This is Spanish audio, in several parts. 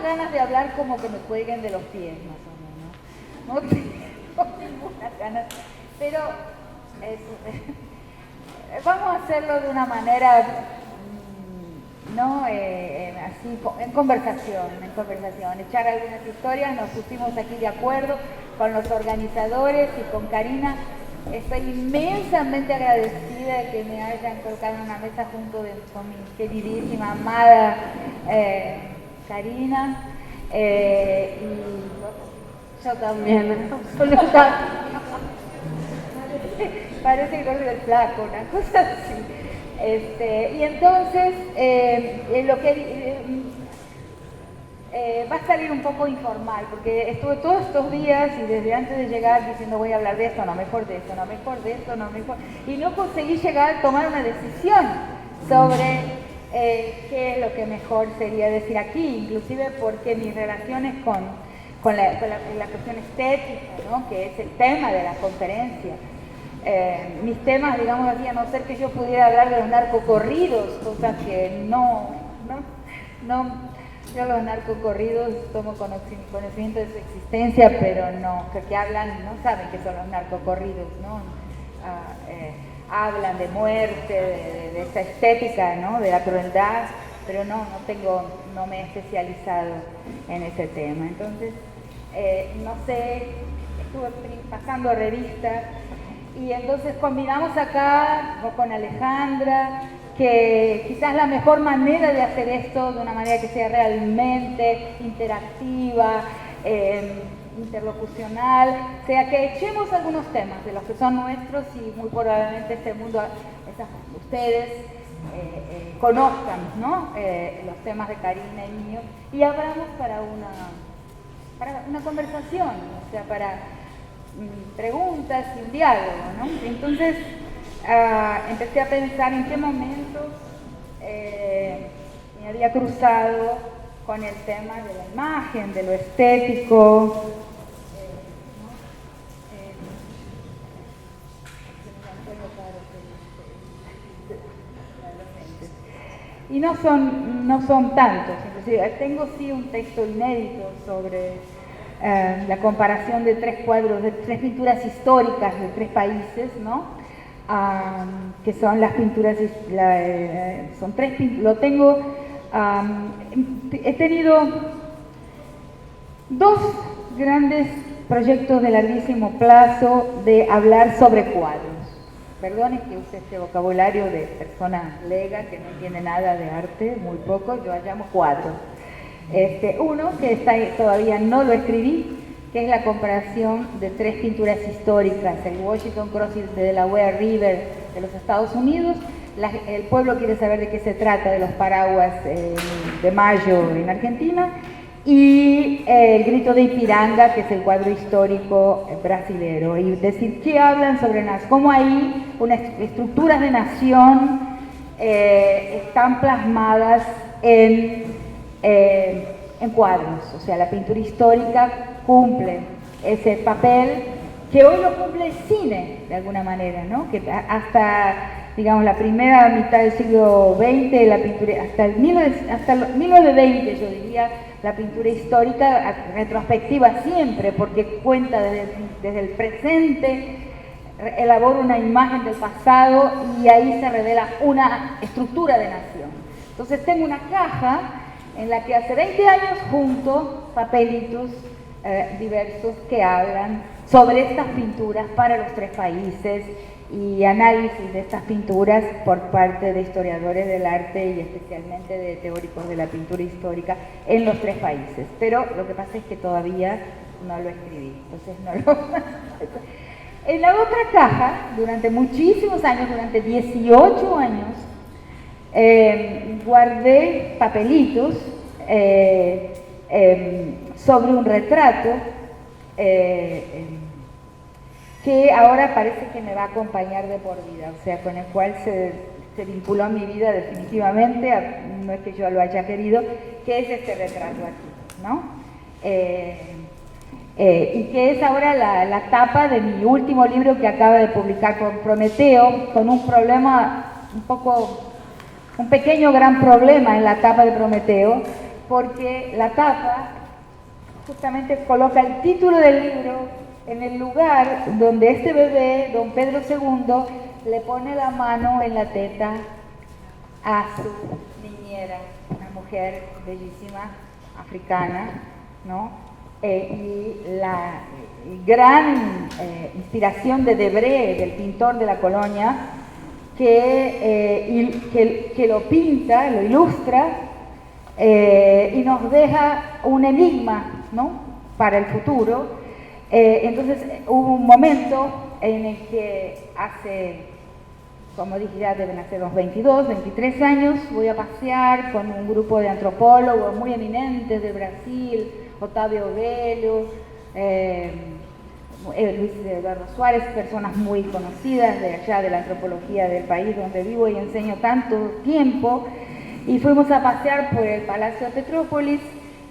ganas de hablar como que me cuelguen de los pies, más o menos. No tengo ninguna ganas, pero vamos a hacerlo de una manera, ¿no? Así, en conversación, echar algunas historias. Nos pusimos aquí de acuerdo con los organizadores y con Karina. Estoy inmensamente agradecida de que me hayan colocado en una mesa junto con mi queridísima, amada Karina. Y yo también, absolutamente. Parece el gordo del flaco, una cosa así. Y entonces, lo que va a salir un poco informal, porque estuve todos estos días y desde antes de llegar diciendo voy a hablar de esto, no mejor de esto, no mejor de esto, no mejor, y no conseguí llegar a tomar una decisión sobre qué es lo que mejor sería decir aquí, inclusive porque mis relaciones con la cuestión estética, ¿no? Que es el tema de la conferencia. Mis temas, digamos así, a no ser que yo pudiera hablar de los narcocorridos, cosa que no, yo los narcocorridos tomo conocimiento de su existencia, pero no, que hablan, no saben qué son los narcocorridos, ¿no? Hablan de muerte, de esa estética, ¿no? De la crueldad, pero no me he especializado en ese tema. Entonces, no sé, estuve pasando revistas y entonces combinamos acá con Alejandra que quizás la mejor manera de hacer esto de una manera que sea realmente interactiva, interlocucional, sea que echemos algunos temas de los que son nuestros y muy probablemente este mundo, ustedes conozcan, ¿no? Los temas de Karina y mío, y abramos para una conversación, o sea, para preguntas y un diálogo, ¿no? Entonces empecé a pensar en qué momentos me había cruzado con el tema de la imagen, de lo estético, y no son tantos. Inclusive tengo sí un texto inédito sobre la comparación de tres cuadros, de tres pinturas históricas de tres países, ¿no? Que son las pinturas, son tres pinturas, lo tengo, he tenido dos grandes proyectos de larguísimo plazo de hablar sobre cuadros. Perdonen que use este vocabulario de persona lega que no entiende nada de arte, muy poco, yo llamo cuadros. Uno que todavía no lo escribí, que es la comparación de tres pinturas históricas, el Washington Crossing de Delaware River de los Estados Unidos. El pueblo quiere saber de qué se trata, de los paraguas de Mayo en Argentina, y el Grito de Ipiranga, que es el cuadro histórico brasilero, y decir qué hablan sobre cómo ahí unas estructuras de nación están plasmadas en cuadros. O sea, la pintura histórica cumple ese papel que hoy lo cumple el cine de alguna manera, ¿no? Que hasta, digamos, la primera mitad del siglo XX, la pintura, hasta el 1920, yo diría, la pintura histórica retrospectiva siempre, porque cuenta desde el presente, elabora una imagen del pasado y ahí se revela una estructura de nación. Entonces tengo una caja en la que hace 20 años junto papelitos diversos que hablan sobre estas pinturas para los tres países y análisis de estas pinturas por parte de historiadores del arte y especialmente de teóricos de la pintura histórica en los tres países. Pero lo que pasa es que todavía no lo escribí, entonces no lo... En la otra caja, durante muchísimos años, durante 18 años, guardé papelitos sobre un retrato que ahora parece que me va a acompañar de por vida, o sea, con el cual se vinculó a mi vida definitivamente, no es que yo lo haya querido, que es este retrato aquí, ¿no? Y que es ahora la tapa de mi último libro que acaba de publicar con Prometeo, con un problema un pequeño gran problema en la tapa de Prometeo, porque la tapa justamente coloca el título del libro en el lugar donde este bebé, don Pedro II, le pone la mano en la teta a su niñera, una mujer bellísima, africana, ¿no? Y la gran inspiración de Debré, del pintor de la colonia, que lo pinta, lo ilustra, y nos deja un enigma, ¿no?, para el futuro. Entonces hubo un momento en el que hace, como dije, ya deben hacer unos 22, 23 años, voy a pasear con un grupo de antropólogos muy eminentes de Brasil, Otávio Velho, Luis Eduardo Suárez, personas muy conocidas de allá de la antropología del país donde vivo y enseño tanto tiempo, y fuimos a pasear por el Palacio de Petrópolis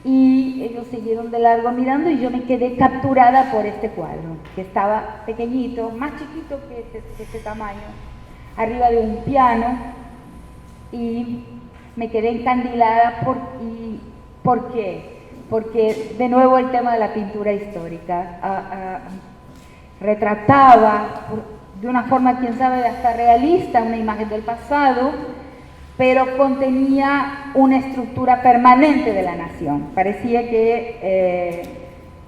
y ellos siguieron de largo mirando y yo me quedé capturada por este cuadro, que estaba pequeñito, más chiquito que este tamaño, arriba de un piano, y me quedé encandilada. ¿Por qué? Porque de nuevo el tema de la pintura histórica retrataba de una forma, quién sabe, hasta realista, una imagen del pasado, pero contenía una estructura permanente de la nación. Parecía que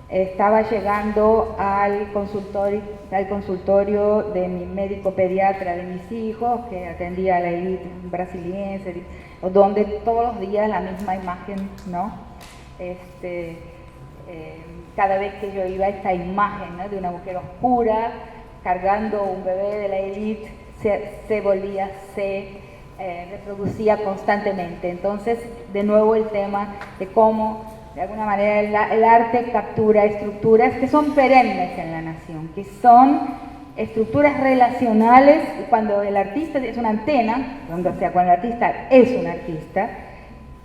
estaba llegando al consultorio de mi médico pediatra de mis hijos, que atendía a la élite brasiliense, donde todos los días la misma imagen, ¿no? Cada vez que yo iba, esta imagen, ¿no?, de una mujer oscura cargando un bebé de la élite se volvía, reproducía constantemente. Entonces, de nuevo el tema de cómo, de alguna manera, el arte captura estructuras que son perennes en la nación, que son estructuras relacionales, y cuando el artista es una antena, cuando el artista es un artista,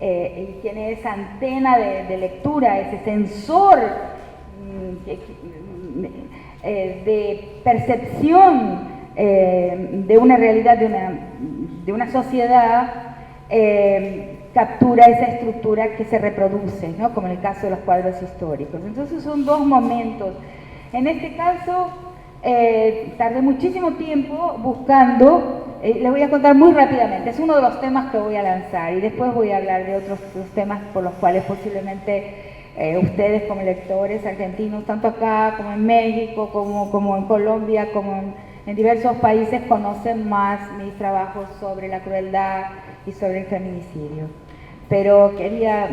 y tiene esa antena de lectura, ese sensor de percepción de una realidad, de una sociedad, captura esa estructura que se reproduce, ¿no?, como en el caso de los cuadros históricos. Entonces son dos momentos. En este caso tardé muchísimo tiempo buscando. Les voy a contar muy rápidamente, es uno de los temas que voy a lanzar y después voy a hablar de otros temas por los cuales posiblemente ustedes como lectores argentinos, tanto acá como en México, como en Colombia, como en diversos países, conocen más mis trabajos sobre la crueldad y sobre el feminicidio. Pero quería,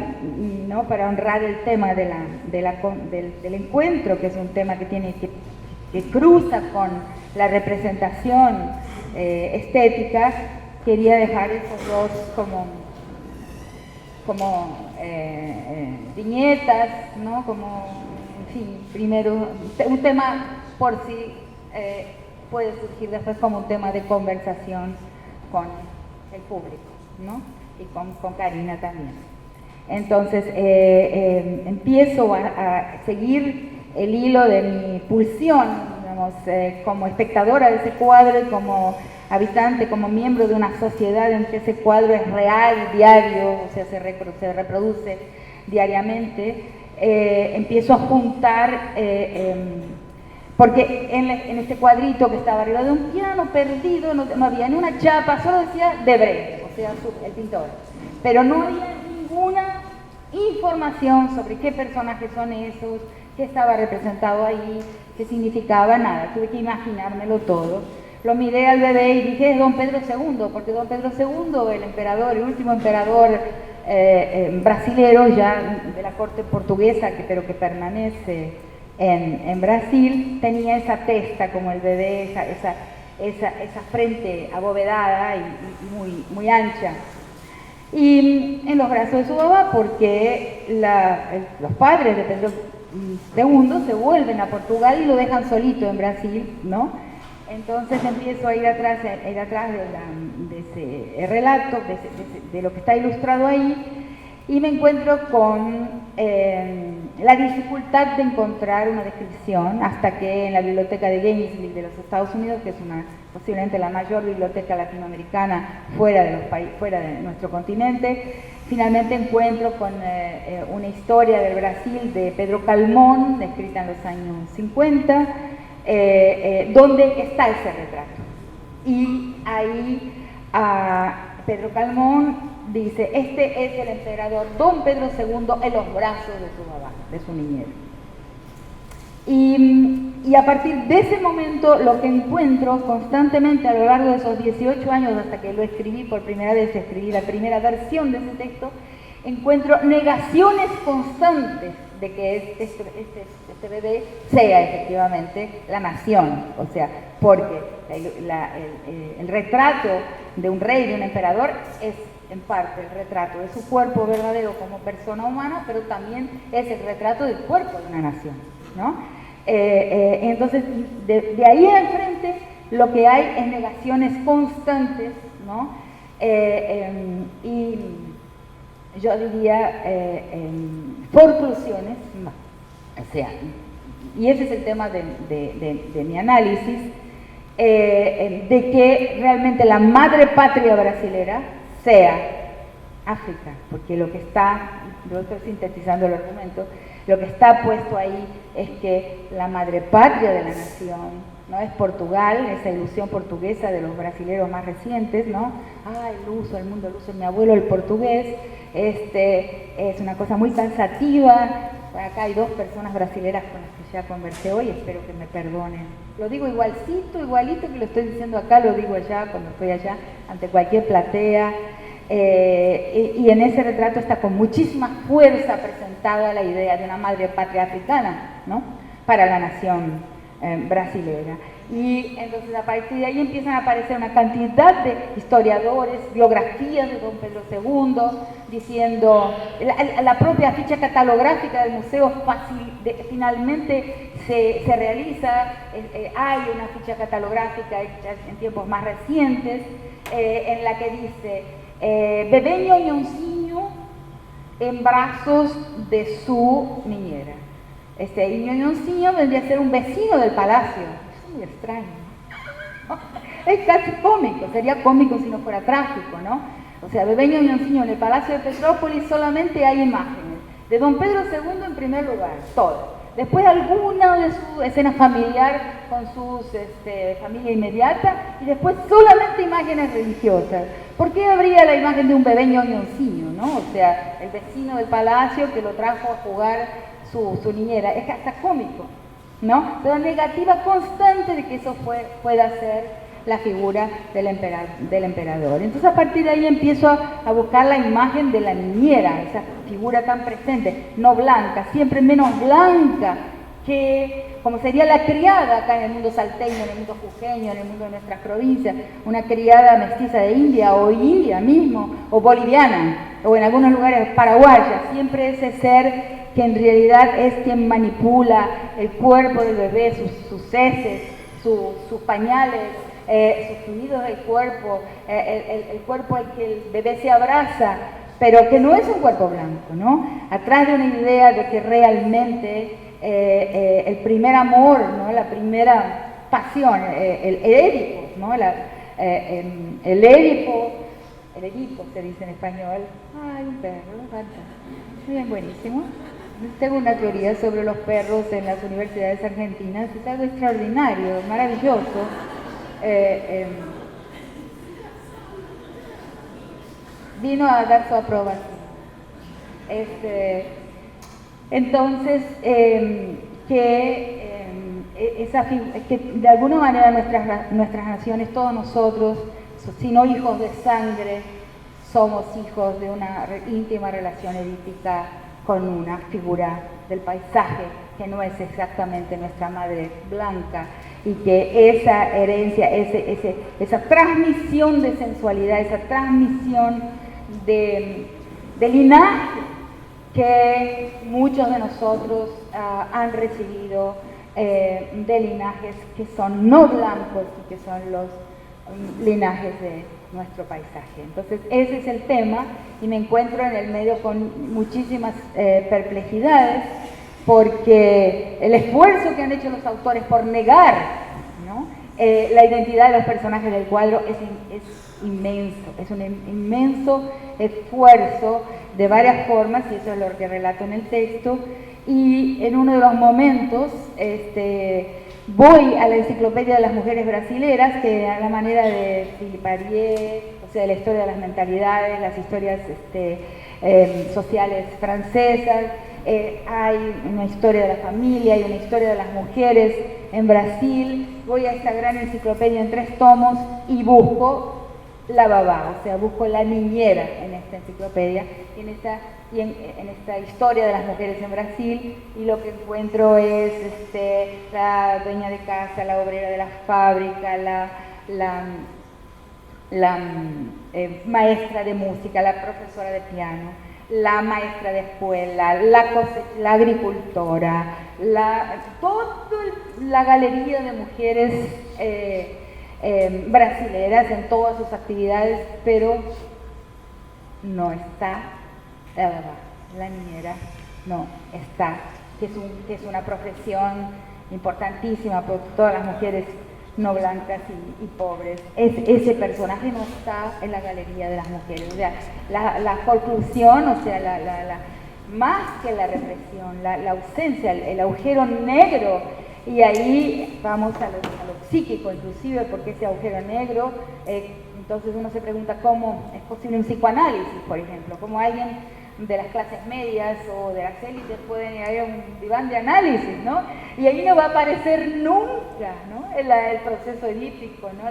¿no?, para honrar el tema del encuentro, que es un tema que cruza con la representación estética, quería dejar esos dos como viñetas, ¿no?, como, en fin, primero, un tema por sí puede surgir después como un tema de conversación con el público, ¿no?, y con Karina también. Entonces, empiezo a seguir el hilo de mi pulsión, digamos, como espectadora de ese cuadro y como habitante, como miembro de una sociedad en que ese cuadro es real, diario, o sea, se reproduce diariamente. Empiezo a juntar, porque en este cuadrito que estaba arriba de un piano, perdido, no había ni una chapa, solo decía Debré, o sea, el pintor, pero no había ninguna información sobre qué personajes son esos, qué estaba representado ahí, qué significaba, nada. Tuve que imaginármelo todo. Lo miré al bebé y dije, es don Pedro II, porque don Pedro II, el emperador, el último emperador brasilero ya de la corte portuguesa, pero que permanece en Brasil, tenía esa testa como el bebé, esa frente abovedada y muy ancha. Y en los brazos de su mamá, porque los padres de Pedro II se vuelven a Portugal y lo dejan solito en Brasil, ¿no? Entonces empiezo a ir atrás de ese relato, de lo que está ilustrado ahí, Y me encuentro con la dificultad de encontrar una descripción hasta que en la biblioteca de Gainesville de los Estados Unidos, que es posiblemente la mayor biblioteca latinoamericana fuera de nuestro continente, finalmente encuentro con una historia del Brasil de Pedro Calmón, escrita en los años 50, donde está ese retrato. Y ahí Pedro Calmón dice, este es el emperador Don Pedro II en los brazos de su mamá, de su niñera. Y a partir de ese momento lo que encuentro constantemente a lo largo de esos 18 años, hasta que lo escribí por primera vez, escribí la primera versión de ese texto, encuentro negaciones constantes de que este bebé sea efectivamente la nación, o sea, porque el retrato de un rey, de un emperador, es en parte el retrato de su cuerpo verdadero como persona humana, pero también es el retrato del cuerpo de una nación, ¿no? Entonces, de ahí en frente, lo que hay es negaciones constantes, ¿no? Y yo diría forclusiones, no, o sea, y ese es el tema de mi análisis, de que realmente la madre patria brasilera sea África, porque lo que está, yo estoy sintetizando el argumento, lo que está puesto ahí es que la madre patria de la nación no es Portugal, esa ilusión portuguesa de los brasileros más recientes, ¿no? El luso, el mundo luso, mi abuelo el portugués, es una cosa muy cansativa. Acá hay dos personas brasileras con las que ya conversé hoy, espero que me perdonen. Lo digo igualito que lo estoy diciendo acá, lo digo allá, cuando estoy allá, ante cualquier platea. Y en ese retrato está con muchísima fuerza presentada la idea de una madre patria africana, ¿no? Para la nación brasilera. Y entonces a partir de ahí empiezan a aparecer una cantidad de historiadores, biografías de Don Pedro II, diciendo, la propia ficha catalográfica del museo finalmente se realiza, hay una ficha catalográfica hecha en tiempos más recientes, en la que dice, bebé ñoñoncillo en brazos de su niñera. Y ñoñoncillo vendría a ser un vecino del palacio. Es muy extraño, ¿no? Es casi cómico, sería cómico si no fuera trágico, ¿no? O sea, bebé ñoñoncillo en el palacio de Petrópolis solamente hay imágenes de Don Pedro II en primer lugar, todo. Después alguna de su escena familiar con su familia inmediata y después solamente imágenes religiosas. ¿Por qué habría la imagen de un bebé ñoñoncillo, ¿no? O sea, el vecino del palacio que lo trajo a jugar su niñera. Es hasta cómico, ¿no? La negativa constante de que eso pueda ser la figura del emperador. Entonces a partir de ahí empiezo a buscar la imagen de la niñera, esa figura tan presente, no blanca, siempre menos blanca que, como sería la criada acá en el mundo salteño, en el mundo jujeño, en el mundo de nuestras provincias, una criada mestiza de India o india mismo, o boliviana, o en algunos lugares paraguaya, siempre ese ser que en realidad es quien manipula el cuerpo del bebé, sus heces, sus pañales, sus fluidos del cuerpo, el cuerpo al que el bebé se abraza, pero que no es un cuerpo blanco, ¿no? Atrás de una idea de que realmente el primer amor, ¿no? La primera pasión, el Edipo, ¿no? El Edipo se dice en español. Ay, un perro, bien, buenísimo. Tengo una teoría sobre los perros en las universidades argentinas, es algo extraordinario, maravilloso. Vino a dar su aprobación. Entonces, que de alguna manera nuestras naciones, todos nosotros, si no hijos de sangre, somos hijos de una íntima relación edípica con una figura del paisaje que no es exactamente nuestra madre blanca, y que esa herencia, esa transmisión de sensualidad, esa transmisión de linaje que muchos de nosotros han recibido de linajes que son no blancos y que son los linajes de nuestro paisaje. Entonces ese es el tema y me encuentro en el medio con muchísimas perplejidades, porque el esfuerzo que han hecho los autores por negar, ¿no?, la identidad de los personajes del cuadro es inmenso, es un inmenso esfuerzo de varias formas, y eso es lo que relato en el texto. Y en uno de los momentos voy a la Enciclopedia de las Mujeres Brasileras, que a la manera de Philippe, o sea, de la historia de las mentalidades, las historias sociales francesas, hay una historia de la familia, hay una historia de las mujeres en Brasil. Voy a esta gran enciclopedia en 3 tomos y busco la babá, o sea, busco la niñera en esta enciclopedia, en esta historia de las mujeres en Brasil, y lo que encuentro es la dueña de casa, la obrera de la fábrica, la maestra de música, la profesora de piano, la maestra de escuela, la agricultora, toda la galería de mujeres brasileras en todas sus actividades, pero no está la niñera, no está, que es una profesión importantísima por todas las mujeres no blancas y pobres. Ese personaje no está en la galería de las mujeres. O sea, la conclusión, o sea, más que la represión, la ausencia, el agujero negro. Y ahí vamos a lo psíquico inclusive, porque ese agujero negro, entonces uno se pregunta cómo es posible un psicoanálisis, por ejemplo, cómo alguien de las clases medias o de las élites pueden ir a un diván de análisis, ¿no? Y ahí no va a aparecer nunca, ¿no?, el proceso edípico, ¿no?,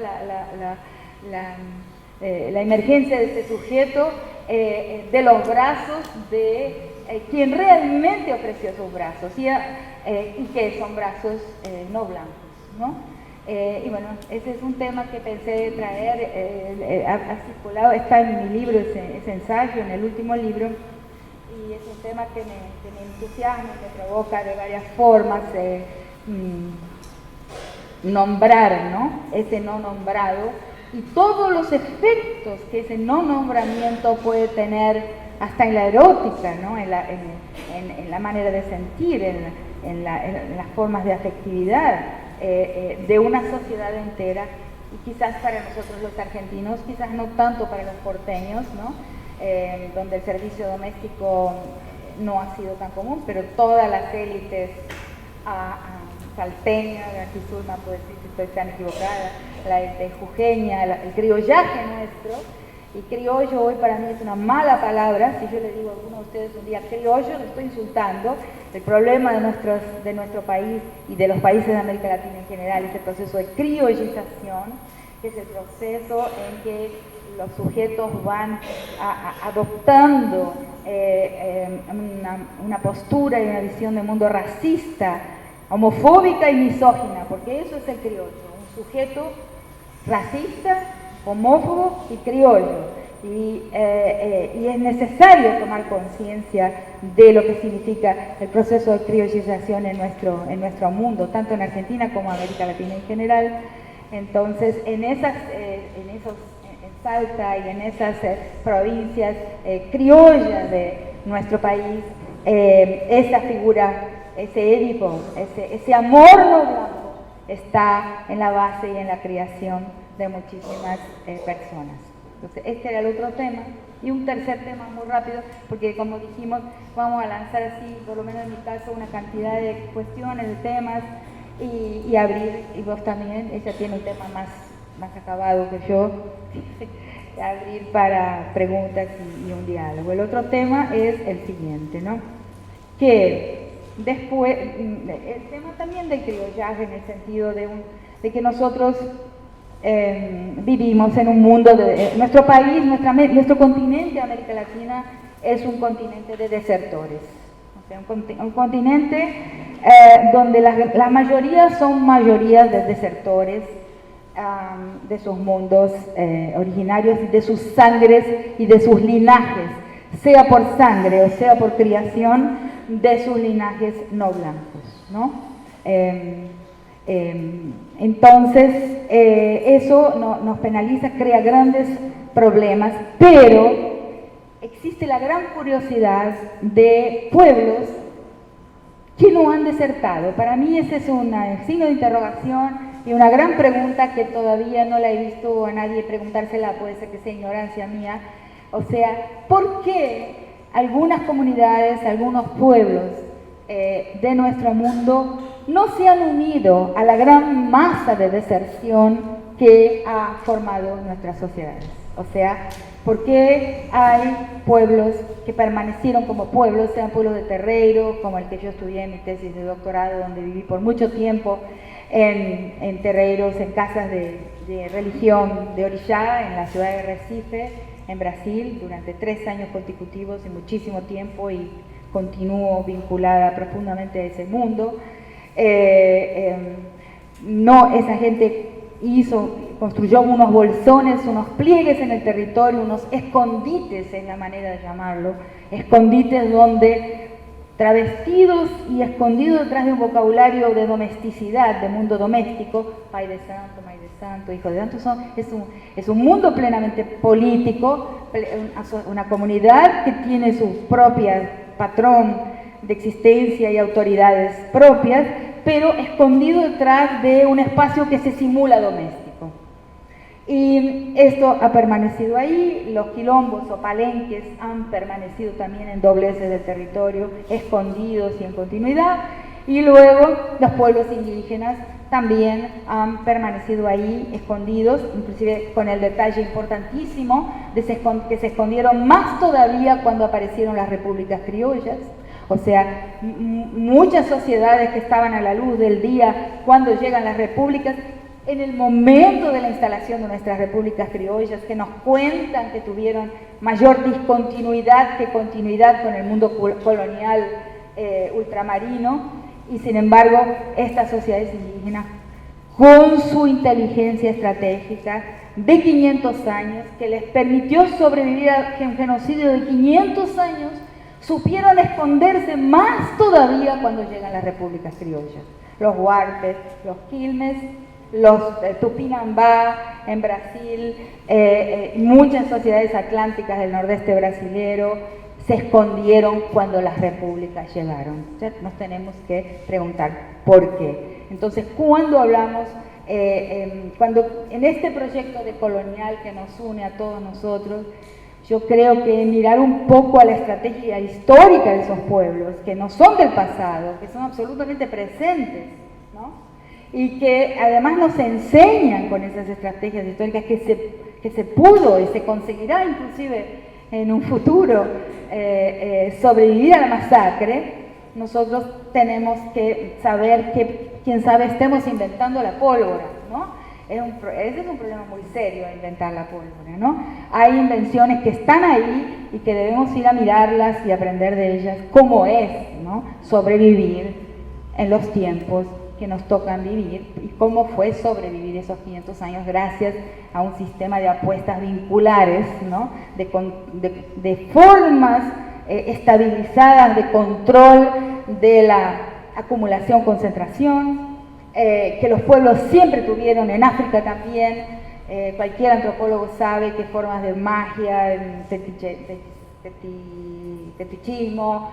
la emergencia de ese sujeto de los brazos de quien realmente ofreció sus brazos, y que son brazos no blancos, ¿no? Y bueno, ese es un tema que pensé traer, ha circulado, está en mi libro, ese ensayo, en el último libro, y es un tema que me entusiasma, me provoca de varias formas nombrar, ¿no?, ese no nombrado, y todos los efectos que ese no nombramiento puede tener hasta en la erótica, ¿no?, en la manera de sentir, en las formas de afectividad de una sociedad entera, y quizás para nosotros los argentinos, quizás no tanto para los porteños, ¿no?, donde el servicio doméstico no ha sido tan común, pero todas las élites salteña, aquí Zulma puede decir si estoy tan equivocada, la jujeña, el criollaje nuestro. Y criollo hoy para mí es una mala palabra. Si yo le digo a alguno de ustedes un día criollo, le estoy insultando. El problema de nuestro país y de los países de América Latina en general es el proceso de criollización, que es el proceso en que los sujetos van adoptando una postura y una visión de mundo racista, homofóbica y misógina, porque eso es el criollo, un sujeto racista, homófobo y criollo. Y es necesario tomar conciencia de lo que significa el proceso de criollización en nuestro mundo, tanto en Argentina como en América Latina en general. Entonces, en Salta y en esas provincias criollas de nuestro país, esa figura, ese Édipo, ese amor no blanco está en la base y en la creación de muchísimas personas. Entonces, este era el otro tema. Y un tercer tema muy rápido, porque como dijimos, vamos a lanzar así, por lo menos en mi caso, una cantidad de cuestiones, de temas, y abrir, y vos también, ella tiene un tema más acabado que yo, abrir para preguntas y un diálogo. El otro tema es el siguiente, ¿no? Que después, el tema también del criollaje, en el sentido de que nosotros vivimos en un mundo, nuestro país, nuestro continente, América Latina, es un continente de desertores. O sea, un continente donde la mayoría son mayorías de desertores de sus mundos originarios, de sus sangres y de sus linajes, sea por sangre o sea por criación, de sus linajes no blancos, ¿no? Entonces, eso nos penaliza, crea grandes problemas, pero existe la gran curiosidad de pueblos que no han desertado. Para mí ese es un signo de interrogación y una gran pregunta que todavía no la he visto a nadie preguntársela, puede ser que sea ignorancia mía. O sea, ¿por qué algunas comunidades, algunos pueblos de nuestro mundo no se han unido a la gran masa de deserción que ha formado nuestras sociedades? O sea, ¿por qué hay pueblos que permanecieron como pueblos, sean pueblos de terreiro, como el que yo estudié en mi tesis de doctorado, donde viví por mucho tiempo en terreiros, en casas de religión de Orixá, en la ciudad de Recife, en Brasil, durante 3 años consecutivos y muchísimo tiempo, y continúo vinculada profundamente a ese mundo. No, esa gente construyó unos bolsones, unos pliegues en el territorio, unos escondites, es la manera de llamarlo, escondites donde, travestidos y escondidos detrás de un vocabulario de domesticidad, de mundo doméstico, pai de santo, hijo de santo, es un mundo plenamente político, una comunidad que tiene su propia patrón de existencia y autoridades propias, pero escondido detrás de un espacio que se simula doméstico. Y esto ha permanecido ahí, los quilombos o palenques han permanecido también en dobleces del territorio, escondidos y en continuidad, y luego los pueblos indígenas también han permanecido ahí escondidos, inclusive con el detalle importantísimo de que se escondieron más todavía cuando aparecieron las repúblicas criollas. O sea, muchas sociedades que estaban a la luz del día cuando llegan las repúblicas, en el momento de la instalación de nuestras repúblicas criollas, que nos cuentan que tuvieron mayor discontinuidad que continuidad con el mundo colonial ultramarino, y sin embargo estas sociedades indígenas, con su inteligencia estratégica de 500 años, que les permitió sobrevivir a un genocidio de 500 años, supieron esconderse más todavía cuando llegan las repúblicas criollas. Los huarpes, los quilmes, los Tupinambá en Brasil, muchas sociedades atlánticas del nordeste brasilero se escondieron cuando las repúblicas llegaron. Ya nos tenemos que preguntar por qué. Entonces, cuando hablamos, cuando en este proyecto de colonial que nos une a todos nosotros, yo creo que mirar un poco a la estrategia histórica de esos pueblos, que no son del pasado, que son absolutamente presentes, ¿no? Y que además nos enseñan con esas estrategias históricas que se pudo y se conseguirá inclusive en un futuro sobrevivir a la masacre. Nosotros tenemos que saber que, quién sabe, estemos inventando la pólvora, ¿no? Ese es un problema muy serio, inventar la pólvora, ¿no? Hay invenciones que están ahí y que debemos ir a mirarlas y aprender de ellas cómo es, ¿no?, sobrevivir en los tiempos que nos tocan vivir y cómo fue sobrevivir esos 500 años gracias a un sistema de apuestas vinculares, ¿no?, de formas estabilizadas de control de la acumulación-concentración, que los pueblos siempre tuvieron, en África también. Cualquier antropólogo sabe que formas de magia, fetichismo,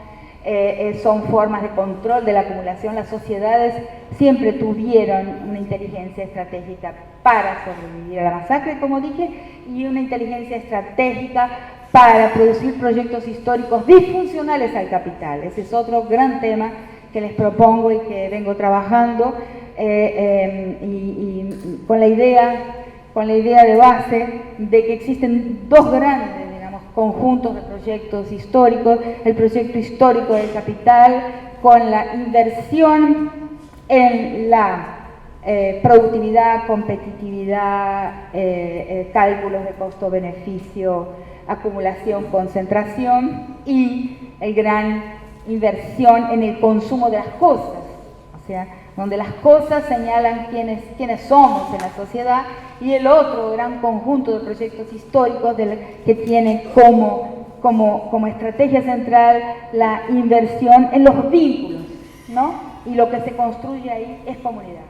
son formas de control de la acumulación. Las sociedades siempre tuvieron una inteligencia estratégica para sobrevivir a la masacre, como dije, y una inteligencia estratégica para producir proyectos históricos disfuncionales al capital. Ese es otro gran tema que les propongo y que vengo trabajando, y con la idea de base de que existen dos grandes, digamos, conjuntos de proyectos históricos: el proyecto histórico del capital, con la inversión en la productividad, competitividad, cálculos de costo-beneficio, acumulación, concentración, y el gran inversión en el consumo de las cosas, o sea, donde las cosas señalan quiénes somos en la sociedad, y el otro gran conjunto de proyectos históricos que tiene como estrategia central la inversión en los vínculos, ¿no? Y lo que se construye ahí es comunidad.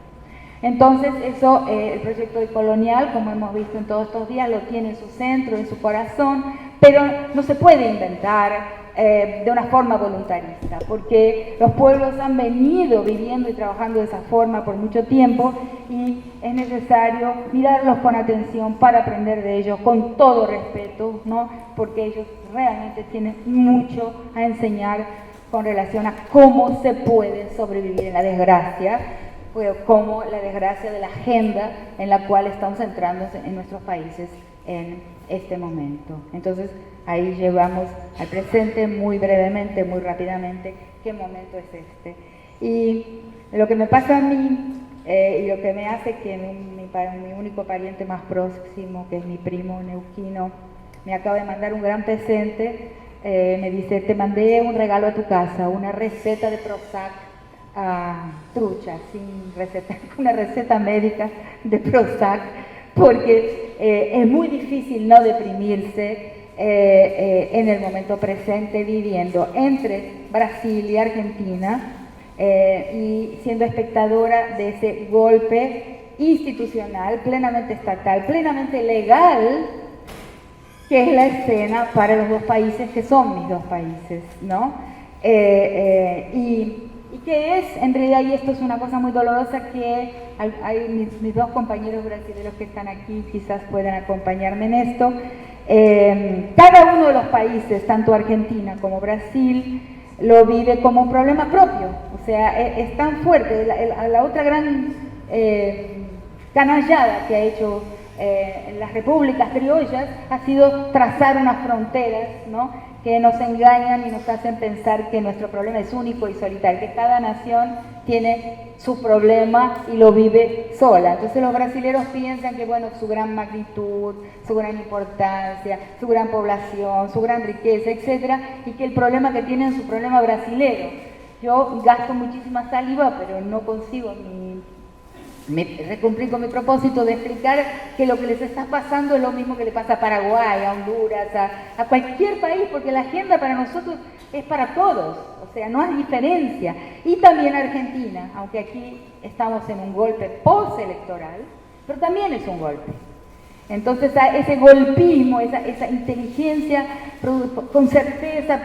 Entonces eso, el proyecto decolonial, como hemos visto en todos estos días, lo tiene en su centro, en su corazón, pero no se puede inventar de una forma voluntarista, porque los pueblos han venido viviendo y trabajando de esa forma por mucho tiempo y es necesario mirarlos con atención para aprender de ellos con todo respeto, ¿no? Porque ellos realmente tienen mucho a enseñar con relación a cómo se puede sobrevivir en la desgracia, como la desgracia de la agenda en la cual estamos centrándose en nuestros países en este momento. Entonces, ahí llevamos al presente muy brevemente, muy rápidamente, qué momento es este. Y lo que me pasa a mí, y lo que me hace que mi único pariente más próximo, que es mi primo neuquino, me acaba de mandar un gran presente, me dice, te mandé un regalo a tu casa, una receta de Prozac, trucha, sin receta, una receta médica de Prozac, porque es muy difícil no deprimirse en el momento presente viviendo entre Brasil y Argentina y siendo espectadora de ese golpe institucional, plenamente estatal, plenamente legal, que es la escena para los dos países que son mis dos países, ¿no? Y que es, en realidad, y esto es una cosa muy dolorosa, que hay mis dos compañeros brasileños que están aquí, quizás puedan acompañarme en esto. Cada uno de los países, tanto Argentina como Brasil, lo vive como un problema propio, o sea, es tan fuerte. La otra gran canallada que ha hecho en las repúblicas criollas ha sido trazar unas fronteras, ¿no?, que nos engañan y nos hacen pensar que nuestro problema es único y solitario, que cada nación tiene su problema y lo vive sola. Entonces los brasileños piensan que, bueno, su gran magnitud, su gran importancia, su gran población, su gran riqueza, etcétera, y que el problema que tienen es su problema brasilero. Yo gasto muchísima saliva, pero no consigo cumplir con mi propósito de explicar que lo que les está pasando es lo mismo que le pasa a Paraguay, a Honduras, a cualquier país, porque la agenda para nosotros es para todos, o sea, no hay diferencia. Y también Argentina, aunque aquí estamos en un golpe postelectoral, pero también es un golpe. Entonces ese golpismo, esa inteligencia, con certeza,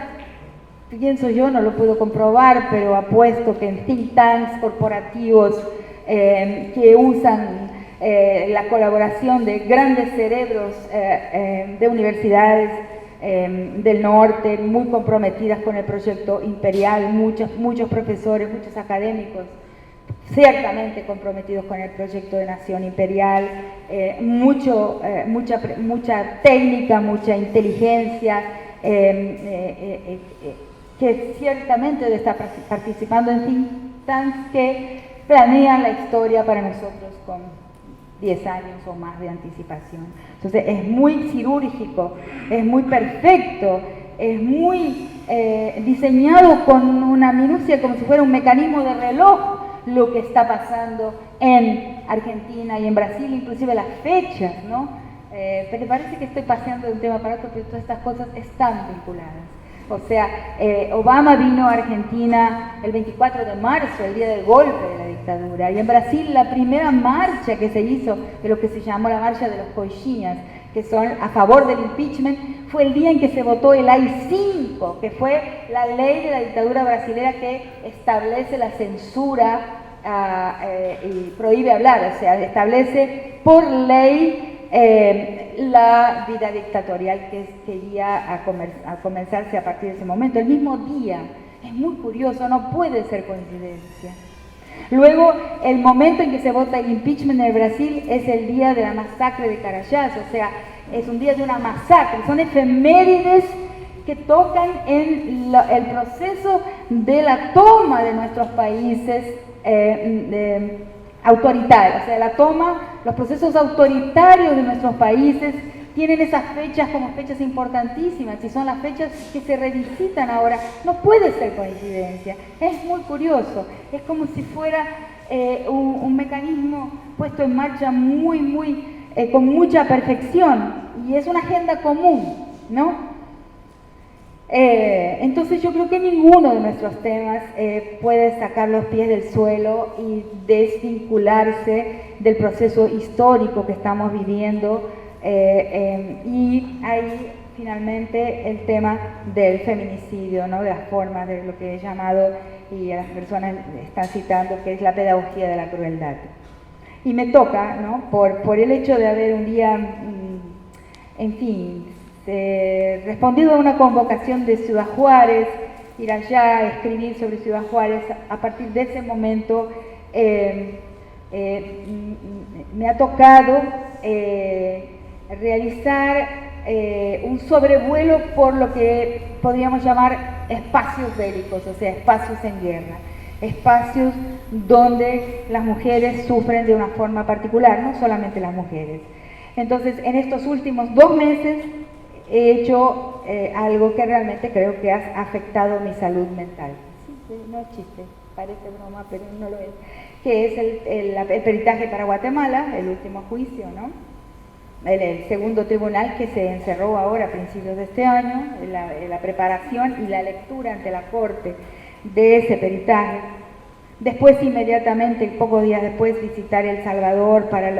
pienso yo, no lo puedo comprobar, pero apuesto que en think tanks corporativos que usan la colaboración de grandes cerebros de universidades del norte, muy comprometidas con el proyecto imperial, muchos profesores, muchos académicos, ciertamente comprometidos con el proyecto de nación imperial, mucha técnica, mucha inteligencia, que ciertamente está participando en think tanks que planean la historia para nosotros con 10 años o más de anticipación. Entonces es muy quirúrgico, es muy perfecto, es muy diseñado con una minucia como si fuera un mecanismo de reloj lo que está pasando en Argentina y en Brasil, inclusive las fechas, ¿no? Pero parece que estoy paseando de un tema para otro, pero todas estas cosas están vinculadas. O sea, Obama vino a Argentina el 24 de marzo, el día del golpe de la dictadura, y en Brasil la primera marcha que se hizo, de lo que se llamó la marcha de los coixinhas, que son a favor del impeachment, fue el día en que se votó el AI-5, que fue la ley de la dictadura brasilera que establece la censura y prohíbe hablar, o sea, establece por ley la vida dictatorial que quería comenzarse a partir de ese momento, el mismo día. Es muy curioso, no puede ser coincidencia. Luego, el momento en que se vota el impeachment en Brasil es el día de la masacre de Carayás, o sea, es un día de una masacre, son efemérides que tocan en el proceso de la toma de nuestros países autoritarios, o sea, la toma, los procesos autoritarios de nuestros países tienen esas fechas como fechas importantísimas y son las fechas que se revisitan ahora. No puede ser coincidencia, es muy curioso, es como si fuera un mecanismo puesto en marcha con mucha perfección y es una agenda común, ¿no? Entonces yo creo que ninguno de nuestros temas puede sacar los pies del suelo y desvincularse del proceso histórico que estamos viviendo, y ahí finalmente el tema del feminicidio, ¿no? De las formas, de lo que he llamado, y a las personas están citando, que es la pedagogía de la crueldad. Y me toca, ¿no? Por el hecho de haber un día, en fin, respondido a una convocación de Ciudad Juárez, ir allá, escribir sobre Ciudad Juárez. A partir de ese momento me ha tocado realizar un sobrevuelo por lo que podríamos llamar espacios bélicos, o sea, espacios en guerra, espacios donde las mujeres sufren de una forma particular, no solamente las mujeres. Entonces, en estos últimos 2 meses he hecho algo que realmente creo que ha afectado mi salud mental. Sí, no es chiste, parece broma, pero no lo es. Que es el peritaje para Guatemala, el último juicio, ¿no? El segundo tribunal que se encerró ahora a principios de este año, la preparación y la lectura ante la corte de ese peritaje. Después, inmediatamente, pocos días después, visitar El Salvador para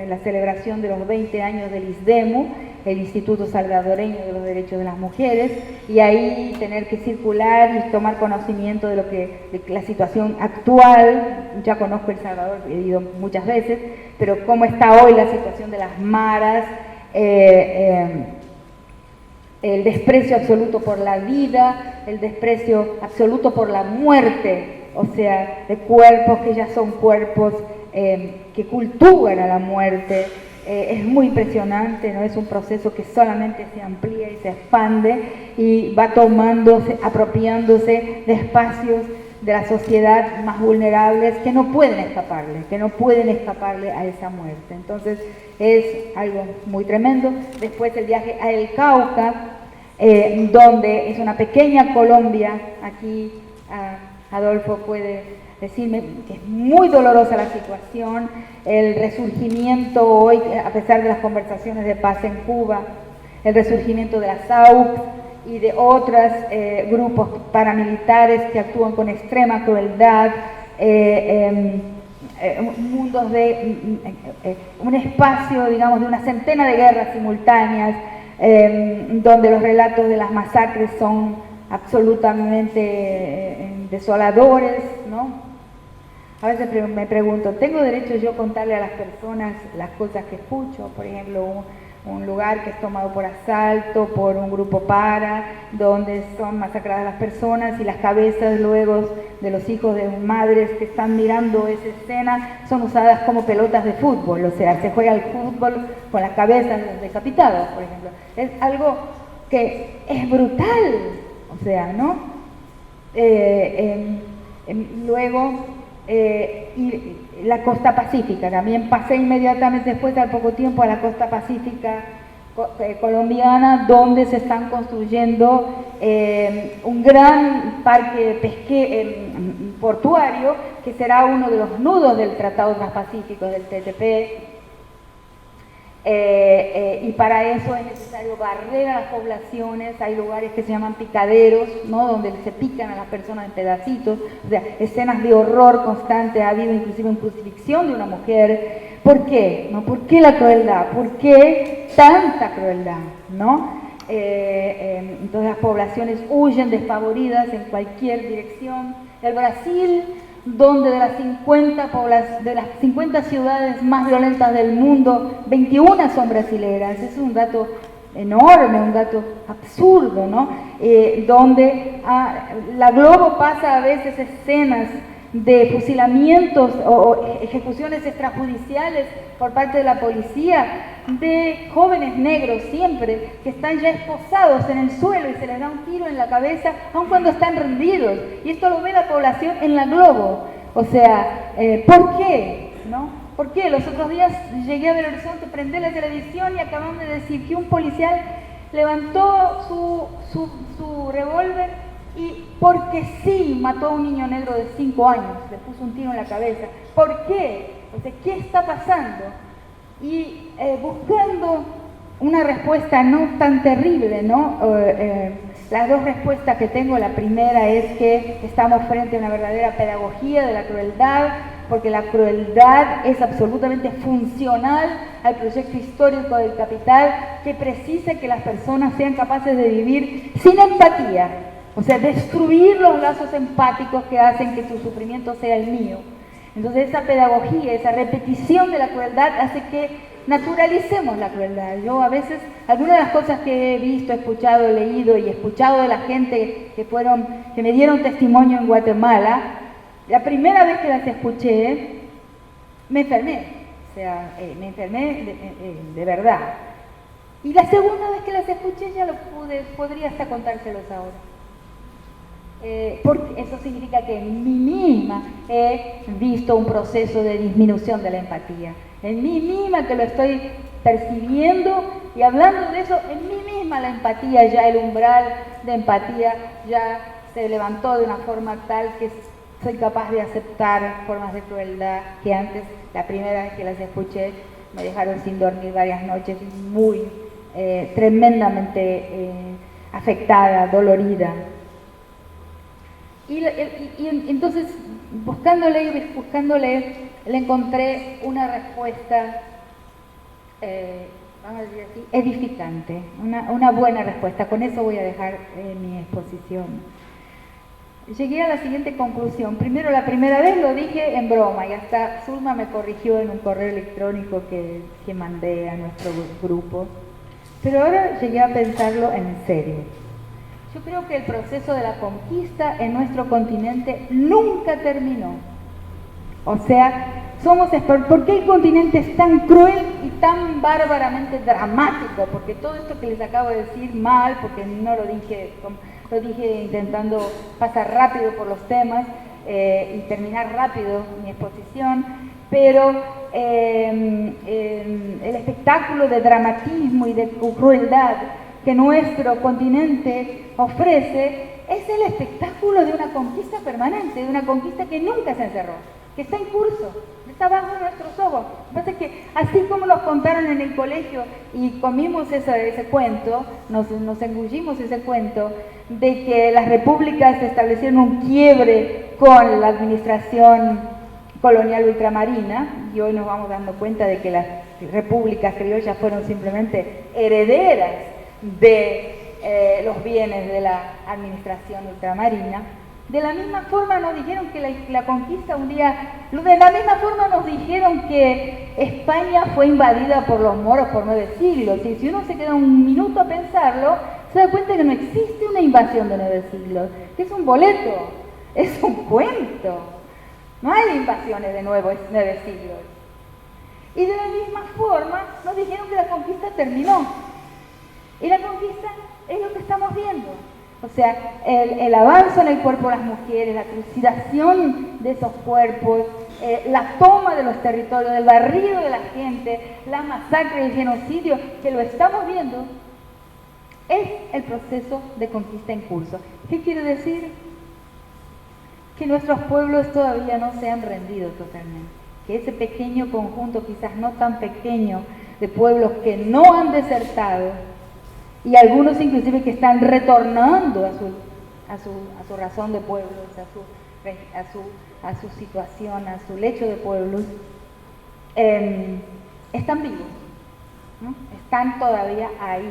la celebración de los 20 años del ISDEMU, el Instituto Salvadoreño de los Derechos de las Mujeres, y ahí tener que circular y tomar conocimiento de la situación actual. Ya conozco El Salvador, he ido muchas veces, pero cómo está hoy la situación de las maras, el desprecio absoluto por la vida, el desprecio absoluto por la muerte, o sea, de cuerpos que ya son cuerpos que cultúan a la muerte. Es muy impresionante, ¿no? Es un proceso que solamente se amplía y se expande y va tomándose, apropiándose de espacios de la sociedad más vulnerables que no pueden escaparle a esa muerte. Entonces es algo muy tremendo. Después el viaje a El Cauca, donde es una pequeña Colombia. Aquí Adolfo puede decirme que es muy dolorosa la situación, el resurgimiento hoy, a pesar de las conversaciones de paz en Cuba, el resurgimiento de las AUC y de otros grupos paramilitares que actúan con extrema crueldad, mundos de un espacio, digamos, de una centena de guerras simultáneas, donde los relatos de las masacres son absolutamente desoladores, ¿no? A veces me pregunto, ¿tengo derecho yo a contarle a las personas las cosas que escucho? Por ejemplo, un lugar que es tomado por asalto por un grupo donde son masacradas las personas y las cabezas luego de los hijos de madres que están mirando esa escena son usadas como pelotas de fútbol, o sea, se juega el fútbol con las cabezas decapitadas, por ejemplo. Es algo que es brutal, o sea, ¿no? Luego, y la costa pacífica, también pasé inmediatamente después, al poco tiempo, a la costa pacífica colombiana, donde se están construyendo un gran parque portuario, que será uno de los nudos del Tratado Transpacífico, del TTP. Y para eso es necesario barrer a las poblaciones. Hay lugares que se llaman picaderos, ¿no? Donde se pican a las personas en pedacitos, o sea, escenas de horror constante. Ha habido inclusive una crucifixión de una mujer. ¿Por qué? ¿No? ¿Por qué la crueldad? ¿Por qué tanta crueldad? ¿No? Entonces las poblaciones huyen despavoridas en cualquier dirección. El Brasil, donde de las 50 ciudades más violentas del mundo, 21 son brasileras. Es un dato enorme, un dato absurdo, ¿no? Donde la Globo pasa a veces escenas de fusilamientos o ejecuciones extrajudiciales por parte de la policía de jóvenes negros siempre, que están ya esposados en el suelo y se les da un tiro en la cabeza aun cuando están rendidos, y esto lo ve la población en la Globo. O sea, ¿por qué? ¿No? ¿Por qué? Los otros días llegué a Belo Horizonte, prendí la televisión y acaban de decir que un policial levantó su revólver y porque sí mató a un niño negro de 5 años, le puso un tiro en la cabeza. ¿Por qué? O sea, ¿qué está pasando? Y buscando una respuesta no tan terrible, ¿no? Las dos respuestas que tengo, la primera es que estamos frente a una verdadera pedagogía de la crueldad, porque la crueldad es absolutamente funcional al proyecto histórico del capital, que precisa que las personas sean capaces de vivir sin empatía, o sea, destruir los lazos empáticos que hacen que su sufrimiento sea el mío. Entonces esa pedagogía, esa repetición de la crueldad hace que naturalicemos la crueldad. Yo a veces, algunas de las cosas que he visto, escuchado, leído y escuchado de la gente que me dieron testimonio en Guatemala, la primera vez que las escuché, me enfermé, o sea, me enfermé de verdad. Y la segunda vez que las escuché ya podría hasta contárselos ahora. Porque eso significa que en mí misma he visto un proceso de disminución de la empatía. En mí misma que lo estoy percibiendo y hablando de eso, en mí misma la empatía, ya el umbral de empatía ya se levantó de una forma tal que soy capaz de aceptar formas de crueldad que antes, la primera vez que las escuché, me dejaron sin dormir varias noches, muy tremendamente afectada, dolorida. Y entonces, buscándole, le encontré una respuesta, vamos a decir así, edificante, una buena respuesta. Con eso voy a dejar mi exposición. Llegué a la siguiente conclusión. Primero, la primera vez lo dije en broma y hasta Zulma me corrigió en un correo electrónico que mandé a nuestro grupo. Pero ahora llegué a pensarlo en serio. Yo creo que el proceso de la conquista en nuestro continente nunca terminó. O sea, ¿por qué el continente es tan cruel y tan bárbaramente dramático? Porque todo esto que les acabo de decir mal, porque no lo dije intentando pasar rápido por los temas y terminar rápido mi exposición, pero el espectáculo de dramatismo y de crueldad que nuestro continente ofrece es el espectáculo de una conquista permanente, de una conquista que nunca se encerró, que está en curso, está bajo nuestros ojos. Lo que pasa es que así como nos contaron en el colegio y comimos ese cuento, nos engullimos ese cuento de que las repúblicas establecieron un quiebre con la administración colonial ultramarina, y hoy nos vamos dando cuenta de que las repúblicas criollas fueron simplemente herederas de los bienes de la administración ultramarina. De la misma forma nos dijeron que la conquista un día, de la misma forma nos dijeron que España fue invadida por los moros por 9 siglos, y si uno se queda un minuto a pensarlo, se da cuenta que no existe una invasión de 9 siglos, que es un boleto, es un cuento, no hay invasiones de 9 siglos. Y de la misma forma nos dijeron que la conquista terminó. Y la conquista es lo que estamos viendo. O sea, el avance en el cuerpo de las mujeres, la trucidación de esos cuerpos, la toma de los territorios, el barrido de la gente, la masacre y el genocidio, que lo estamos viendo, es el proceso de conquista en curso. ¿Qué quiere decir? Que nuestros pueblos todavía no se han rendido totalmente. Que ese pequeño conjunto, quizás no tan pequeño, de pueblos que no han desertado, y algunos inclusive que están retornando a su razón de pueblos, a su situación, a su lecho de pueblos, están vivos, ¿no? Están todavía ahí.